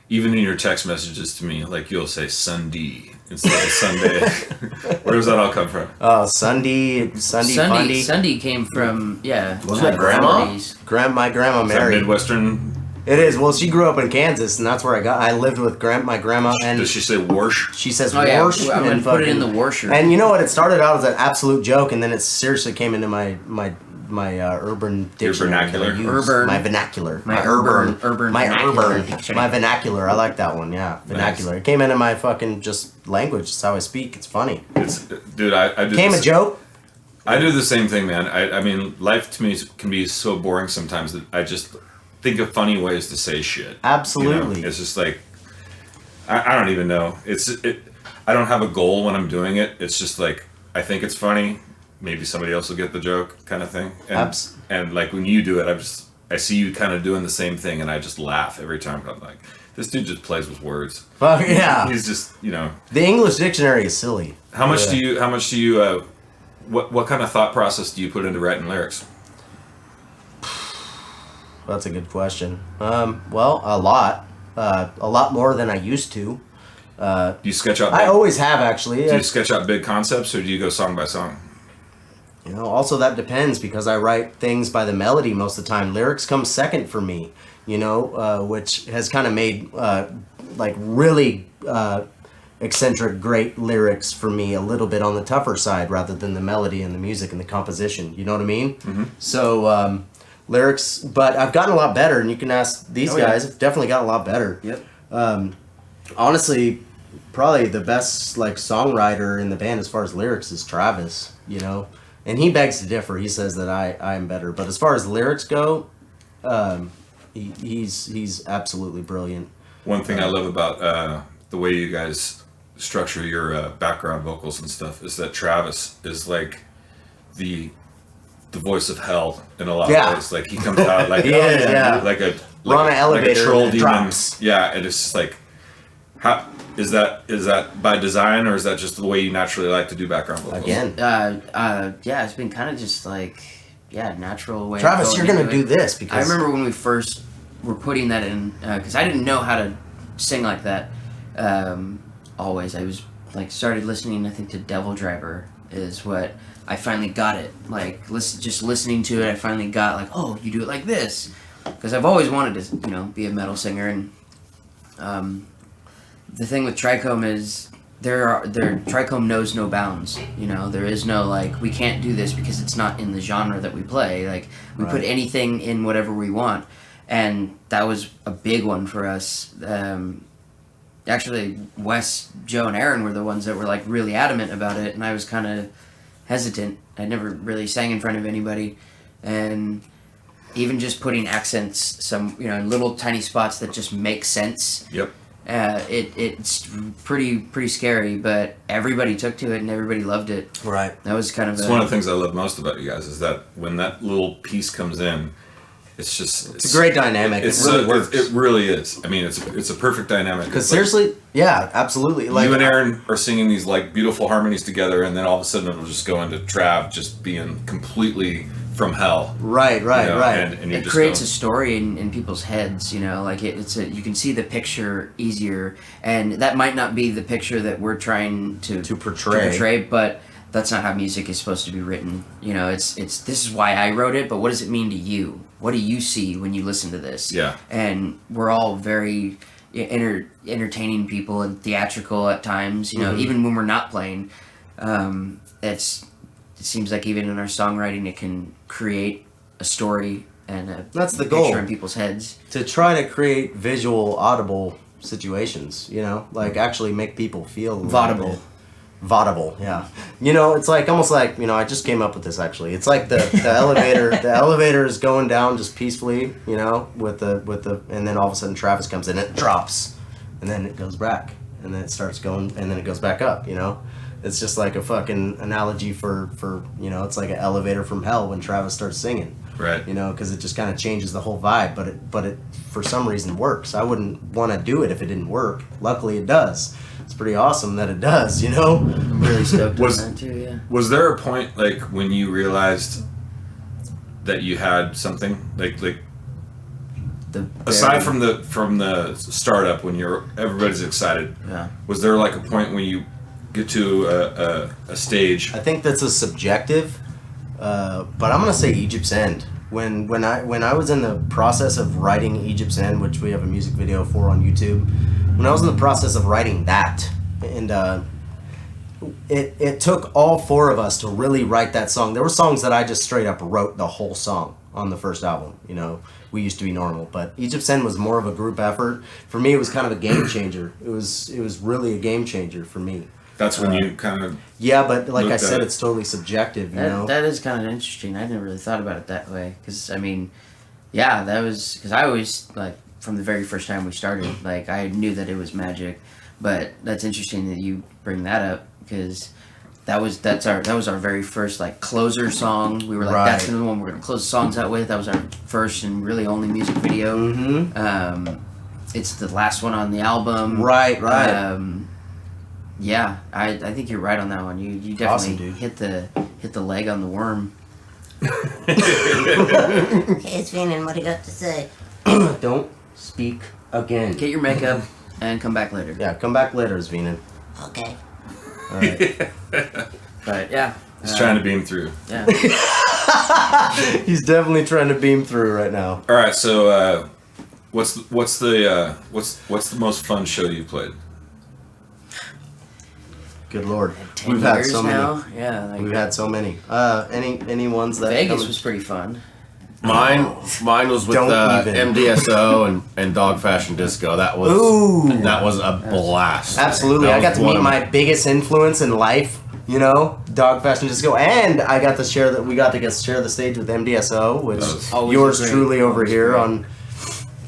even in your text messages to me, like you'll say Sunday instead of Sunday. Where does that all come from? Oh, Sunday, Fundy. Sunday came from Wasn't it grandma? My grandma Is that married. Midwestern? It is. Well, she grew up in Kansas, and that's where I lived with my grandma, and Does she say warsh? she says Oh yeah, "warsh" I'm gonna and put it in the fucking- washer. And you know what? It started out as an absolute joke, and then it seriously came into my urban dictionary. vernacular? that I use. Urban. My vernacular. My urban My vernacular urban. dictionary. My vernacular. I like that one. Yeah, vernacular. It came into my fucking just language. It's how I speak. It's funny. It's, dude, I do Came a this- joke. I do the same thing, man. I mean, life to me can be so boring sometimes that I just think of funny ways to say shit. you know? Absolutely. It's just like, I don't even know. I don't have a goal when I'm doing it. It's just like, I think it's funny. Maybe somebody else will get the joke, kind of thing. And, and like when you do it, I see you kind of doing the same thing, and I just laugh every time. I'm like, this dude just plays with words. Fuck yeah. He's just, you know. The English dictionary is silly. How much do you what kind of thought process do you put into writing lyrics? That's a good question. Well, a lot more than I used to. Do you sketch out? I always have actually. Do you sketch out big concepts, or do you go song by song? You know, also that depends because I write things by the melody most of the time. Lyrics come second for me, you know, which has kind of made like really eccentric, great lyrics for me a little bit on the tougher side rather than the melody and the music and the composition. You know what I mean? Mm-hmm. So lyrics, but I've gotten a lot better, and you can ask these guys. I've definitely got a lot better. Yep. Honestly, probably the best like songwriter in the band as far as lyrics is Travis. You know, and he begs to differ. He says that I am better, but as far as lyrics go, he's absolutely brilliant. One thing I love about the way you guys structure your background vocals and stuff is that Travis is like the voice of hell in a lot of ways. Like he comes out like like a we're on an elevator, like a troll and it demon. drops. Yeah, and it's just like, how is that by design, or is that just the way you naturally like to do background vocals? Again, yeah, it's been kind of just like natural way. Travis, you're gonna do this because I remember when we first were putting that in because I didn't know how to sing like that. Always, I was like started listening. I think to Devil Driver is what I finally got it. Like just listening to it, I finally got like, oh, you do it like this. Because I've always wanted to, be a metal singer, and the thing with Trikome is Trikome knows no bounds. There is no like we can't do this because it's not in the genre that we play. Like we put anything in whatever we want, and that was a big one for us. Actually, Wes, Joe, and Aaron were the ones that were like really adamant about it, and I was kind of hesitant. I never really sang in front of anybody, and even just putting accents, in little tiny spots that just make sense. Yep. It's pretty scary, but everybody took to it and everybody loved it. Right. That was kind of. It's one of the things I love most about you guys is that when that little piece comes in, it's a great dynamic. It really works. It really is. I mean, it's a perfect dynamic. Because seriously, yeah, absolutely. Like you and Aaron are singing these like beautiful harmonies together, and then all of a sudden it'll just go into Trav just being completely from hell. Right. And it creates a story in people's heads. Like you can see the picture easier, and that might not be the picture that we're trying to portray, but that's not how music is supposed to be written. It's this is why I wrote it, but what does it mean to you? What do you see when you listen to this? Yeah. And we're all very entertaining people and theatrical at times, even when we're not playing. It seems like even in our songwriting, it can create a story and that's the goal picture in people's heads. To try to create visual, audible situations, like actually make people feel Vaudable, yeah. It's like almost like I just came up with this actually. It's like the elevator. The elevator is going down just peacefully, with the, and then all of a sudden Travis comes in, it drops, and then it goes back, and then it starts going, and then it goes back up. It's just like a fucking analogy for it's like an elevator from hell when Travis starts singing. Right. Because it just kind of changes the whole vibe, but it for some reason works. I wouldn't want to do it if it didn't work. Luckily, it does. It's pretty awesome that it does, I'm really stoked on that too, yeah. Was there a point like when you realized that you had something like aside from the startup when everybody's excited? Yeah. Was there like a point when you get to a stage? I think that's a subjective, but I'm gonna say Egypt's End. When I was in the process of writing Egypt's End, which we have a music video for on YouTube. When I was in the process of writing that, and it took all four of us to really write that song. There were songs that I just straight up wrote the whole song on the first album. We Used to Be Normal, but Egypt's End was more of a group effort. For me, it was kind of a game changer. It was really a game changer for me. That's when you kind of but like I said, it's totally subjective. That is kind of interesting. I never really thought about it that way because that was because I always like. From the very first time we started, like I knew that it was magic, but that's interesting that you bring that up because that was our very first like closer song. We were like that's the one we're gonna close the songs out with. That was our first and really only music video. Mm-hmm. It's the last one on the album. Right. Yeah, I think you're right on that one. You definitely hit the leg on the worm. Okay, Sven, what do you got to say? Don't speak again. Get your makeup and come back later. Yeah, come back later, Zvenen. Okay. All right. But yeah, He's trying to beam through. Yeah. He's definitely trying to beam through right now. All right, so what's the most fun show you played? Good Lord. 10 We've had years so many. now. Yeah. Like, We've had so many. Any ones that Vegas come- was pretty fun. Mine was with Don't even. MDSO and Dog Fashion Disco. That was Ooh. that was a blast. Absolutely. That I got was to one meet of my biggest influence in life, you know, Dog Fashion Disco, and I got to share that. We got to share the stage with MDSO, which That was always yours great. truly over Always here great. on,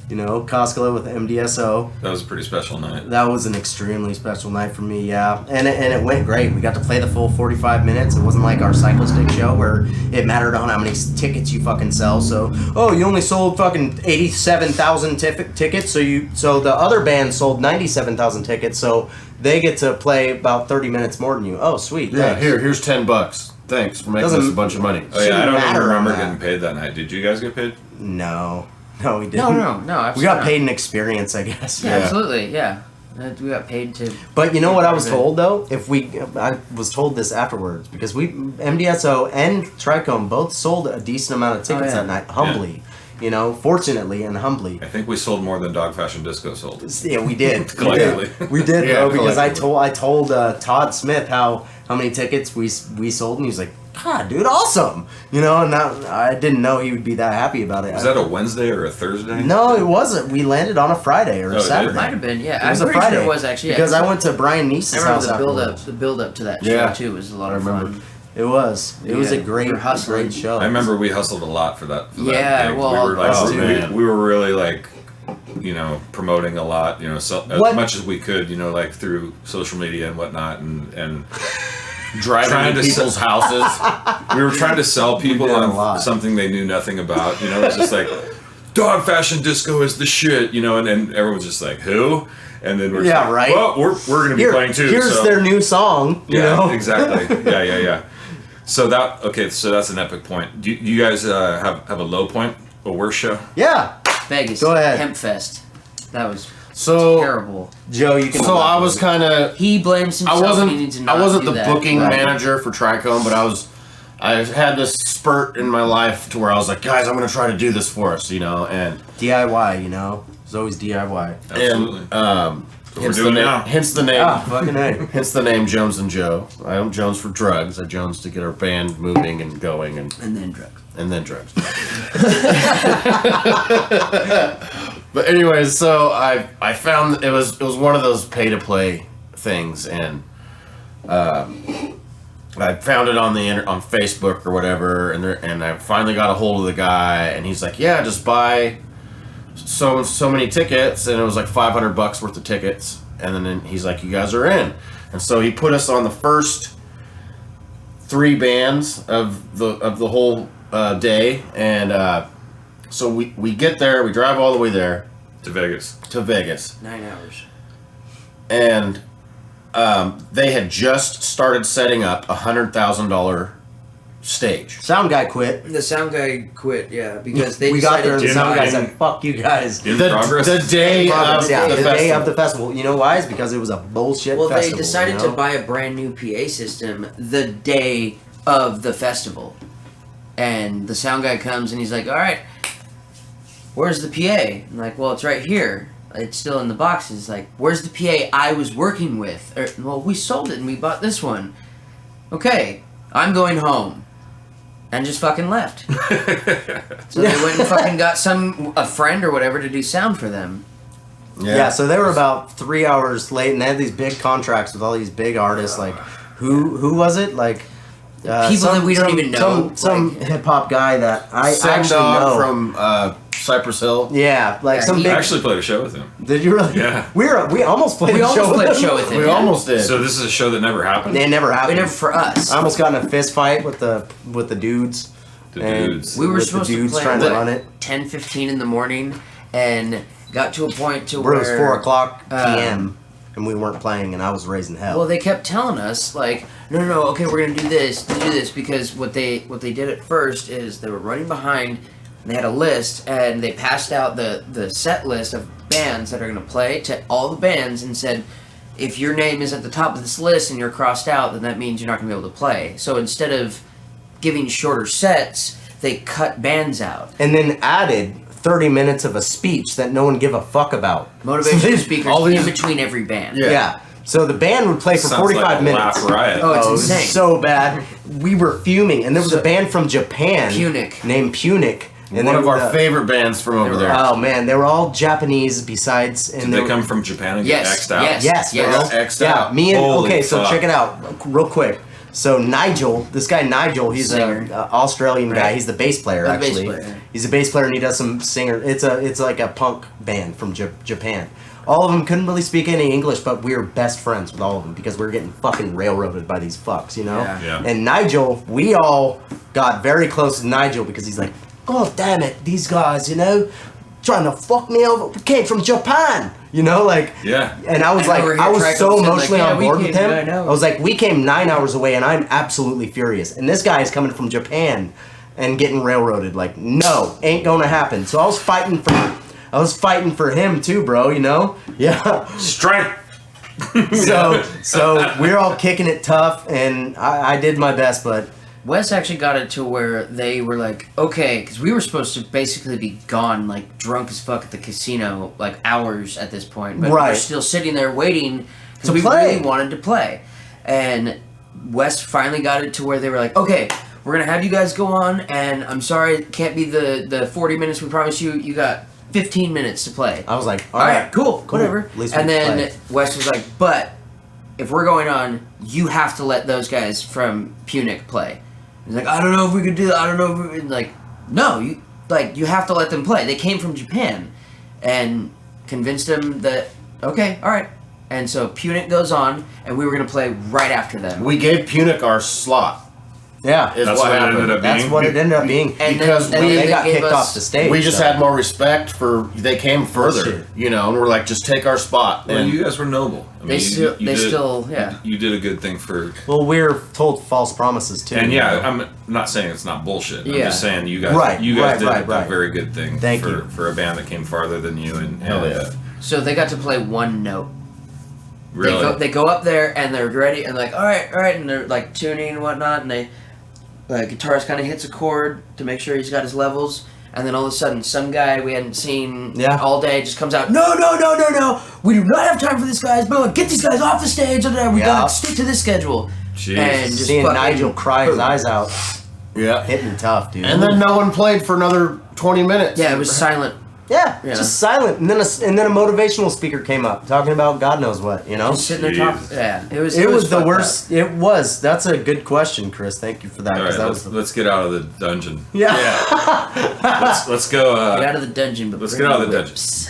you know, Koskela with MDSO. That was a pretty special night. That was an extremely special night for me, yeah. And it went great. We got to play the full 45 minutes. It wasn't like our cyclistic show where it mattered on how many tickets you fucking sell. So, oh, you only sold fucking 87,000 tickets, so the other band sold 97,000 tickets, so they get to play about 30 minutes more than you. Oh, sweet. Yeah, thanks. here's $10. Thanks for making Doesn't- us a bunch of money. Oh yeah, I don't matter even remember on that. getting paid that night. Did you guys get paid? No, we didn't. No, absolutely. We got not. paid in experience, I guess. Yeah, absolutely. Yeah. We got paid to. But you know what I was Right. told though? I was told this afterwards because MDSO and Trikome both sold a decent amount of tickets yeah. that night, humbly, you know, fortunately and humbly. I think we sold more than Dog Fashion Disco sold. Yeah, we did. Collectively. We did, Yeah, bro, because I collectively. told Todd Smith how many tickets we sold, and he was like, "God, dude, awesome!" You know, and I didn't know he would be that happy about it. Was that a Wednesday or a Thursday? No, it wasn't. We landed on a Friday or Oh, a it did? Saturday. Might have been. Yeah, It was I'm a pretty Friday. sure it was actually. Yeah, because I went to Brian Neese's I remember house the afterwards. build up to that show Yeah. too was a lot I of remember. fun. It was. It was a Yeah, great, we were hustling. great show. I remember we hustled a lot for that. For Yeah, that gig. well, we were like, oh, we- man. we were really like, you know, promoting a lot, you know, as What- much as we could, you know, like through social media and whatnot, and Driving Trying to to people's houses. we were trying to sell people did a on lot. something they knew nothing about. You know, it was just like, Dog Fashion Disco is the shit, you know, and everyone's just like, who? And then we're just Yeah, like, right. well, we're going to be playing too. Here's so. their new song. You Yeah, know, exactly. Yeah. So that's an epic point. Do you guys have a low point, a worst show? Yeah, Vegas. Go ahead. Hemp Fest. That was So terrible. Joe, you can. so I was kind of He blames himself. needing to not I wasn't do the that. booking Right. manager for Trikome, but I had this spurt in my life to where I was like, guys, I'm gonna try to do this for us, you know, and DIY. You know, it's always DIY. Absolutely. and What we're doing now. hence the name. Ah, fucking A. Hence the name Jones and Joe. I don't Jones for drugs. I Jones to get our band moving and going and And then drugs. drugs. But anyways, so I found it was one of those pay to play things, and I found it on on Facebook or whatever, and I finally got a hold of the guy, and he's like, yeah, just buy so many tickets, and it was like $500 worth of tickets, and then he's like, you guys are in, and so he put us on the first 3 bands of the whole day, and so we get there, we drive all the way there To Vegas. to Vegas, 9 hours. and they had just started setting up $100,000 stage. Sound guy quit. The sound guy quit, yeah, because they We got there and the in- sound guy in- said, "Fuck you guys." In progress. The day of Yeah, the the day festival. of the festival. You know why? It's because it was a bullshit Well, festival. they decided you know? to buy a brand new PA system the day of the festival. And the sound guy comes and he's like, all right, where's the PA? I'm like, well, it's right here. It's still in the box. He's like, where's the PA I was working with? Well, we sold it and we bought this one. Okay, I'm going home. And just fucking left. So they went and fucking got a friend or whatever to do sound for them. Yeah, so they were about 3 hours late, and they had these big contracts with all these big artists. Like, who was it? Like, People that we don't even know, Some like- hip hop guy that I Sam actually Dog know. from Cypress Hill. Yeah, like Yeah, some he big. I actually played a show with him. Did you really? Yeah. We almost played. We a almost show played a with show them. with him. We yeah. almost did. So this is a show that never happened. They never But happened. never for us. I almost got in a fist fight with the dudes. The and dudes. We were with supposed the to dudes play trying at to run it. 10:15 in the morning, and got to a point to Where where it was 4 o'clock uh, p.m. and we weren't playing, and I was raising hell. Well, they kept telling us like, no, okay, we're gonna do this, because what they did at first is they were running behind. And they had a list, and they passed out the set list of bands that are gonna play to all the bands, and said, if your name is at the top of this list and you're crossed out, then that means you're not going to be able to play. So instead of giving shorter sets, they cut bands out. And then added 30 minutes of a speech that no one give a fuck about. Motivational speakers all these- in between every band. Yeah. So the band would play for Sounds 45 like a minutes. laugh riot. Oh, it's It was insane. so bad. We were fuming. And there was a band from Japan. Punic. Named Punic. And One they of were our the- favorite bands from over there. Oh, man. They were all Japanese besides. And Did they come from Japan and get Yes, X'd out? yes. Yes, Yes. bro. X'd Yeah, out. me and Holy okay, so fuck. check it out real quick. So Nigel, this guy Nigel, he's Singer. a Australian guy. Right. He's the bass player The bass actually. player. He's a bass player and he does some singer. It's like a punk band from Japan. All of them couldn't really speak any English, but we were best friends with all of them because we were getting fucking railroaded by these fucks, you know. Yeah. Yeah. And Nigel, we all got very close to Nigel because he's like, God damn it, these guys, you know, trying to fuck me over. We came from Japan, you know, like. Yeah. And I was And over like, here, I was Trikome so said, like, emotionally yeah, on we board with came- him. I know. I was like, we came 9 hours away, and I'm absolutely furious. And this guy is coming from Japan and getting railroaded. Like, no, ain't gonna happen. So I was fighting for him too, bro. You know? Yeah. Strike. So we're all kicking it tough, and I did my best, but Wes actually got it to where they were like, okay, because we were supposed to basically be gone, like drunk as fuck at the casino, like hours at this point. But Right. we're still sitting there waiting because To we play. really wanted to play. And Wes finally got it to where they were like, okay, we're going to have you guys go on, and I'm sorry, it can't be the 40 minutes we promised you. You got 15 minutes to play. I was like, All right, cool, whatever. At least And we then played. Wes was like, but if we're going on, you have to let those guys from Punic play. He's like, I don't know if we could do that. I don't know if we could. Like, no, you have to let them play. They came from Japan, and convinced them that okay, all right. And so Punic goes on, and we were gonna play right after them. We gave Punic our slot. Yeah, Is That's what what it happened. ended up that's being. what it ended up being. And because then, we- and then They got gave kicked us- off the stage. We just so. had more respect for. They came further, Shit. you know, and we're like, just take our spot. Well, And you guys were noble. I mean, They still- they did, still- yeah. You did a good thing for. Well, we're told false promises too. And you yeah, know? I'm not saying it's not bullshit. I'm Yeah. just saying you guys, Right, you guys right, did right. a very good thing Thank for, you. for a band that came farther than you. And Hell yeah. So they got to play one note. Really, They go up there and they're ready and like, all right, and they're like tuning and whatnot, and they, the guitarist kind of hits a chord to make sure he's got his levels, and then all of a sudden, some guy we hadn't seen Yeah. all day just comes out, no, we do not have time for this, guys, but get these guys off the stage, we Yeah. gotta stick to this schedule. Jeez. And just Seeing fucking- Nigel cry his eyes out yeah, hit me tough, dude. and then no one played for another 20 minutes. Yeah, it was silent. yeah, Yeah. just silent. And then a motivational speaker came up talking about God knows what, you know. Just sitting there talking. Jesus. Yeah, It was the fucked worst. It was. That's a good question, Chris. Thank you for that. All 'cause right, that let's, was let's get out of the dungeon. yeah. Let's go. up. Get out of the dungeon, but let's bring get out of the whips.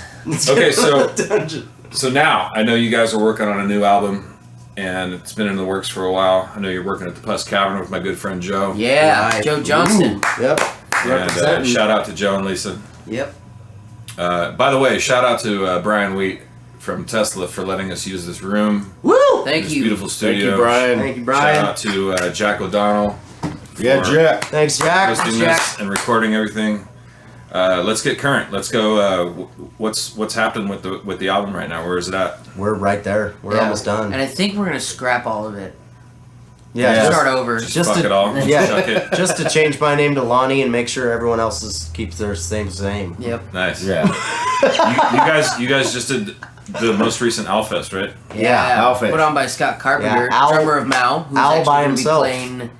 Okay, so Dungeon. so now I know you guys are working on a new album, and it's been in the works for a while. I know you're working at the Puss Cavern with my good friend Joe. Yeah, Right. Joe Johnston. Yep. And Representing. shout out to Joe and Lisa. Yep. By the way, shout out to Brian Wheat from Tesla for letting us use this room. Woo! Thank This you. beautiful Thank studio. you, Brian. Thank you, Brian. Shout out to Jack O'Donnell. Yeah, for Jack. Thanks, Jack. hosting Jack. this and recording everything. Let's get current. Let's go. What's happened with the album right now? Where is it at? We're right there. We're Yeah. almost done. And I think we're gonna scrap all of it. yeah, Yeah. just, Start over. Just Fuck to- it all. yeah. Chuck it. just to change my name to Lonnie and make sure everyone else's keeps their same. Yep. Nice. Yeah. You guys just did the most recent Alfest, right? Yeah, Alfest. Put on by Scott Carpenter, Yeah, Al- drummer of Mao, who's Al actually by gonna himself. be playing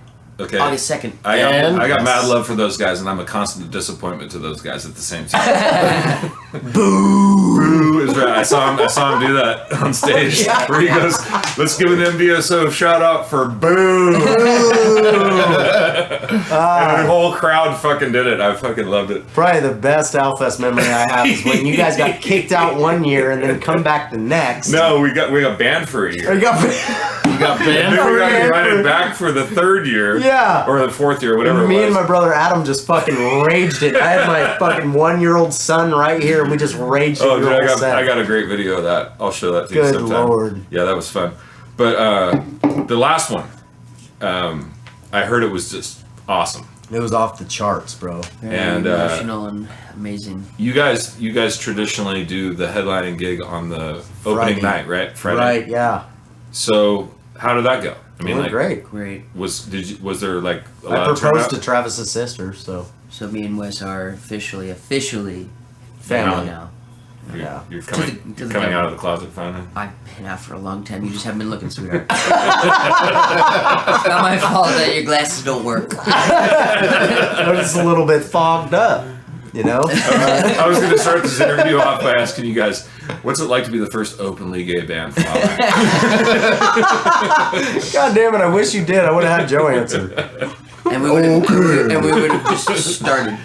Okay. August 2nd. And- I got mad love for those guys, and I'm a constant disappointment to those guys at the same time. Boo is right. I saw him do that on stage where he goes, "Let's give an MBSO shout out for Boo." And the whole crowd fucking did it. I fucking loved it. Probably the best Alfest memory I have is when you guys got kicked out one year and then come back the next. No, we got banned for a year. You got- You got And banned then we got banned invited for- back for the third year. Yeah. Or the fourth year, whatever Me it and was. my brother Adam just fucking raged it. I had my fucking 1-year-old son right here, and we just raged it. Oh, the dude, whole set. I got a great video of that. I'll show that to you Good sometime. Lord. Yeah, that was fun. But the last one, I heard it was just awesome. It was off the charts, bro. Very And, emotional and amazing. You guys traditionally do the headlining gig on the opening Friday. night, right? Friday. Right, yeah. So how did that go? I mean, like, Great. Great. was there like a I lot of proposed to turnout? Travis's sister, so So me and Wes are officially family. now. Yeah. You're To coming, the you're coming devil. out of the closet finally. I've been out for a long time. You just haven't been looking, sweetheart. It's not my fault that your glasses don't work. I'm just a little bit fogged up, you know? I was going to start this interview off by asking you guys, what's it like to be the first openly gay band from LA? God damn it, I wish you did. I would have had Joe answer. And we would have just started.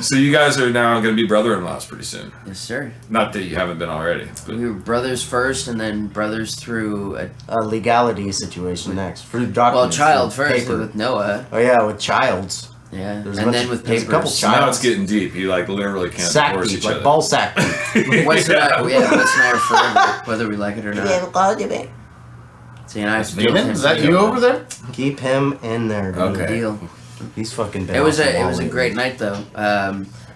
So you guys are now going to be brother-in-laws pretty soon. Yes, sir. Not that you haven't been already, but We were brothers first, and then brothers through A legality situation next. For well, documents. child for first paper. with Noah. Oh, yeah, with childs. Yeah, There's a and bunch then of- with there's a papers. couple so now childs. it's getting deep. You like literally can't Sac divorce deep, each like other. ball sack deep. Wes and I, Wes and I are forever, whether we like it or You not. ever called you, man? See, and I Venom? Is that you over there? Keep him in there, dude. Okay. Deal. He's fucking been It was off the a wall lately. great night though.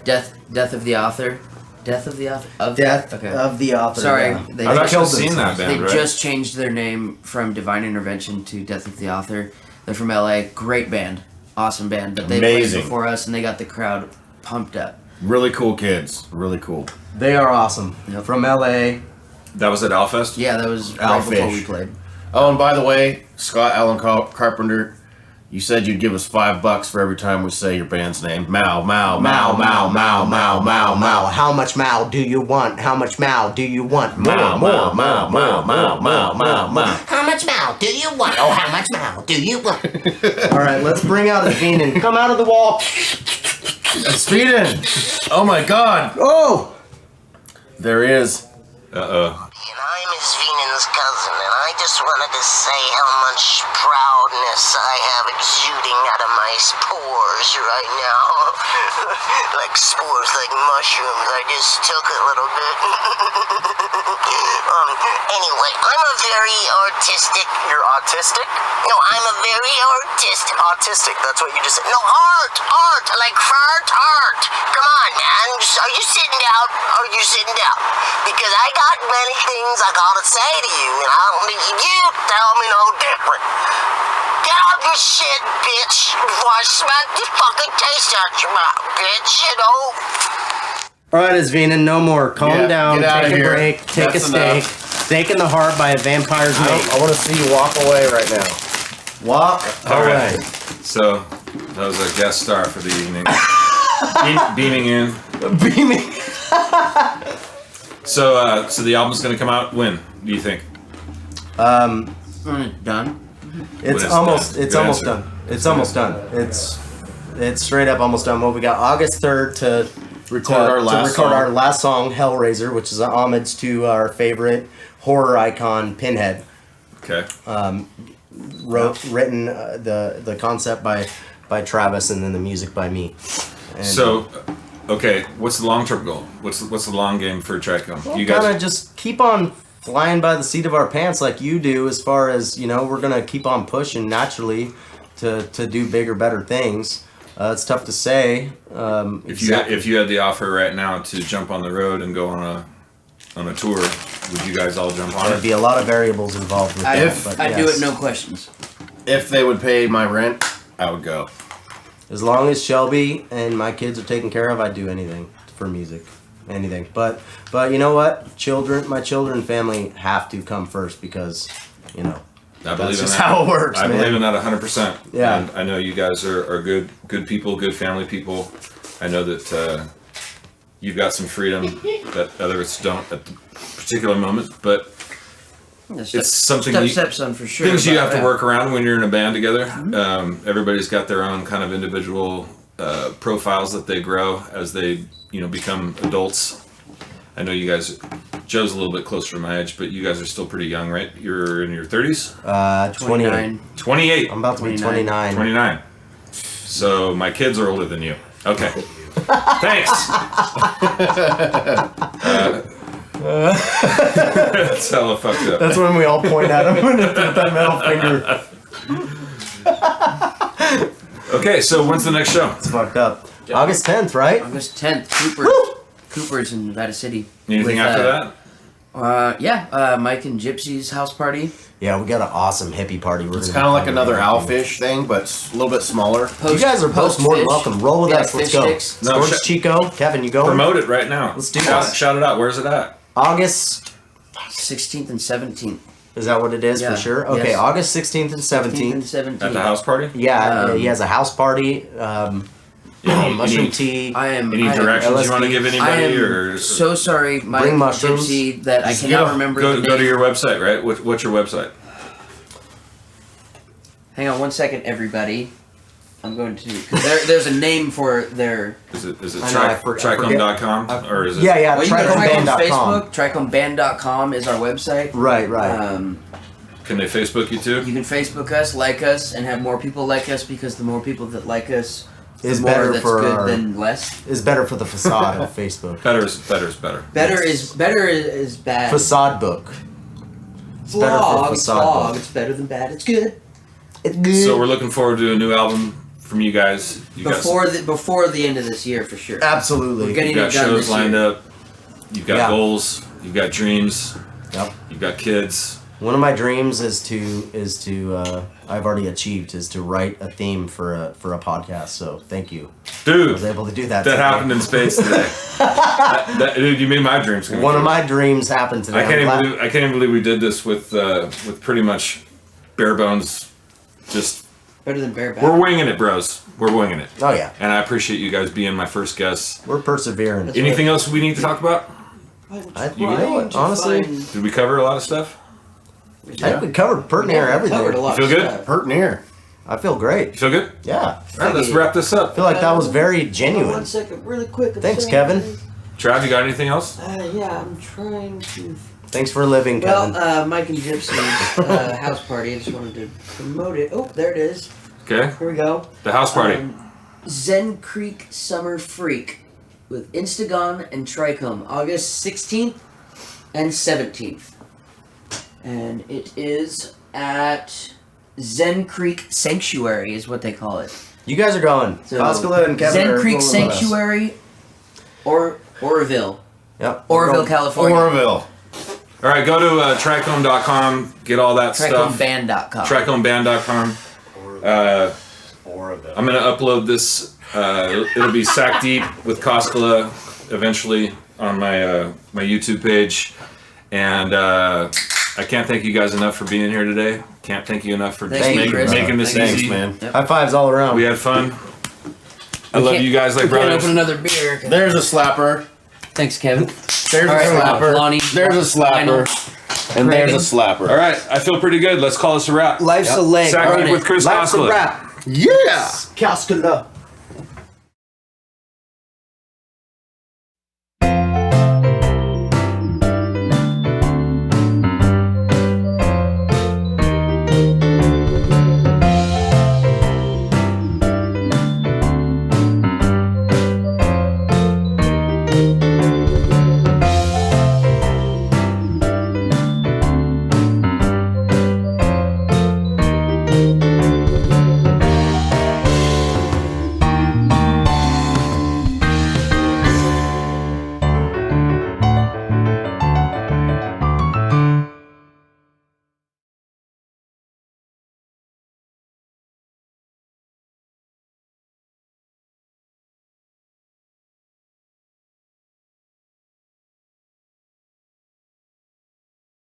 Death of the author. Death of the author. Death Okay. of the author. Sorry, yeah. they I've just, actually killed seen themselves. that they band, right? just changed their name from Divine Intervention to Death of the Author. They're from LA. Great band, awesome band. But they played Amazing. before us, and they got the crowd pumped up. Really cool kids. Really cool. They are awesome. Yep. From LA. That was at Alfest? Yeah, that was right Alfish. before we played. Oh, and by the way, Scott Allen Carpenter, you said you'd give us $5 for every time we say your band's name. Mau, mau, mau, mau, mau, mau, mau, mau. How much Mao do you want? How much Mao do you want? More, Mau, more, mau, mau, mau, mau, mau, mau, mau. How much Mao do you want? Oh, how much Mao do you want? All right, let's bring out his Venan. Come out of the wall. Sweden! Oh my god! Oh! There he is. Uh-oh. And I'm his Venan's cousin, and I just wanted to say how much proudness I have exuding out of my spores right now. Like spores, like mushrooms. I just took a little bit. Anyway, I'm a very artistic. You're autistic? No, I'm a very autistic. That's what you just said. No, art, like art. Come on, man. Are you sitting down? Are you sitting down? Because I got many things I gotta say to you, and I don't need you to tell me no different. Get off your shit, bitch, before I smack the fucking taste out your mouth, bitch, you know? All right, his Venan, no more. Calm Yeah, down. get outta Take a here. break. Take That's a steak. enough. Steak in the heart by a vampire's mate. I want to see you walk away right now. Walk All away. right. So that was a guest star for the evening. Beaming in. Beaming. So the album's going to come out when, do you think? Done. It's Good almost. answer. It's Good almost answer. done. It's almost done. It's straight up almost done. Well, we got August 3rd to Record our last song. our last song, Hellraiser, which is an homage to our favorite horror icon, Pinhead. Okay. Written the concept by Travis, and then the music by me. And So, okay, what's the long-term goal? What's the long game for Trikome? You kind guys, of just keep on flying by the seat of our pants like you do, as far as, you know, we're gonna keep on pushing naturally to do bigger, better things. It's tough to say. if you had the offer right now to jump on the road and go on a tour, would you guys all jump on there'd it? be a lot of variables involved with that. But I'd do yes. it, no questions. If they would pay my rent, I would go. As long as Shelby and my kids are taken care of, I'd do anything for music, anything. But you know what? My children, and family have to come first, because, you know, I believe that's in just that. how it works, I man. believe in that 100%. Yeah. And I know you guys are good people, good family people. I know that you've got some freedom that others don't at the particular moment, but it's something Stepson for sure. things you but, have to yeah. work around when you're in a band together. Everybody's got their own kind of individual profiles that they grow as they, become adults. I know you guys, Joe's a little bit closer to my age, but you guys are still pretty young, right? You're in your 30s? 29. 28. I'm about to be 29. 29. 29. So my kids are older than you. Okay. Thanks. That's hella fucked up. That's when we all point at him with that middle finger. Okay, so when's the next show? It's fucked up. August 10th, right? August 10th, Cooper's in Nevada City. Anything With, after that? Mike and Gypsy's house party. Yeah, we got an awesome hippie party. It's kind of like another Owlfish thing, but it's a little bit smaller. You guys are both more than welcome. Roll with Yeah, us. Let's fish go. sticks. No, George Chico, Kevin, you going? Promote it right now. Let's do shout, this. shout it out. Where's it at? August. 16th and 17th. Is that what it is Yeah. for sure? Okay, Yes. August 16th and 16th and 17th. 17th. At the house party? Yeah, he has a house party. Mushroom any- tii. Any directions you want to give I anybody? am Or so sorry, Mike Bring and mushrooms. Gypsy, that I cannot remember Go the to name. your website, right? What's your website? Hang on one second, everybody. I'm going to... Because there's a name for their... Is it I know, I forget. Tricome.com? Or is it? Yeah, Well, you can go to Tricome's tricomeband.com. Facebook. Tricomeband.com is our website. Right. Can they Facebook you too? You can Facebook us, like us, and have more people like us, because the more people that like us, the Is more better that's for good our- than less. Is better for the facade of Facebook. Better is better. Better is bad. Facade book. It's better for Vlog, facade vlog. book. It's better than bad. It's good. It's good. So we're looking forward to a new album from you guys. You Before the end of this year, for sure. Absolutely. We're getting got it done shows this lined year. up. You've got Yeah. goals. You've got dreams. Yep. You've got kids. One of my dreams is to I've already achieved is to write a theme for a podcast. So thank you. I Dude, was able to do that. that today. happened in space today. Dude, you made my dreams come One true. of my dreams happened today. I I'm glad- can't even believe we did this with pretty much bare bones. Just Better than bareback. we're winging it, bros. We're winging it. Oh yeah, And I appreciate you guys being my first guests. we're persevering. Anything else we need to talk about? You know what? Honestly, Did we cover a lot of stuff? I think we covered pretty near everything. Covered a lot You feel of good? stuff. Hurt near. I feel You great. feel good? Yeah, All right, let's wrap this I up. feel like that was very One genuine. second, really quick. I'm Thanks, sorry, Kevin. guys. Trav, you got anything else? Yeah, I'm trying to. Thanks for living, Kevin. Well, Mike and Gypsy's house party. I just wanted to promote it. Oh, there it is. Okay. Here we go. The house party. Zen Creek Summer Freak with Instagon and Tricome, August 16th and 17th. And it is at Zen Creek Sanctuary is what they call it. You guys are going. So, Koskela and Kevin Zen are Creek rolling with us. Sanctuary or Oroville. Yep. Oroville, California. Oroville. All right, go to tricome.com. Get all that stuff. TricomeBand.com. Tricomeband.com. I'm going to upload this. It'll be Sac Deep with Koskela eventually on my my YouTube page. And I can't thank you guys enough for being here today. Can't thank you enough for Thank you, Chris. making this Thank easy. you. man. Yep. High fives all around. We had fun. I love you guys like we can't brothers. open another beer. There's a slapper. Thanks, Kevin. There's All right, a slapper. Lonnie. There's a slapper. And there's a slapper. All right, I feel pretty good. Let's call this a wrap. Life's a leg. Sac Run Deep it. with Chris Life's a Koskela. wrap. Yeah. Koskela.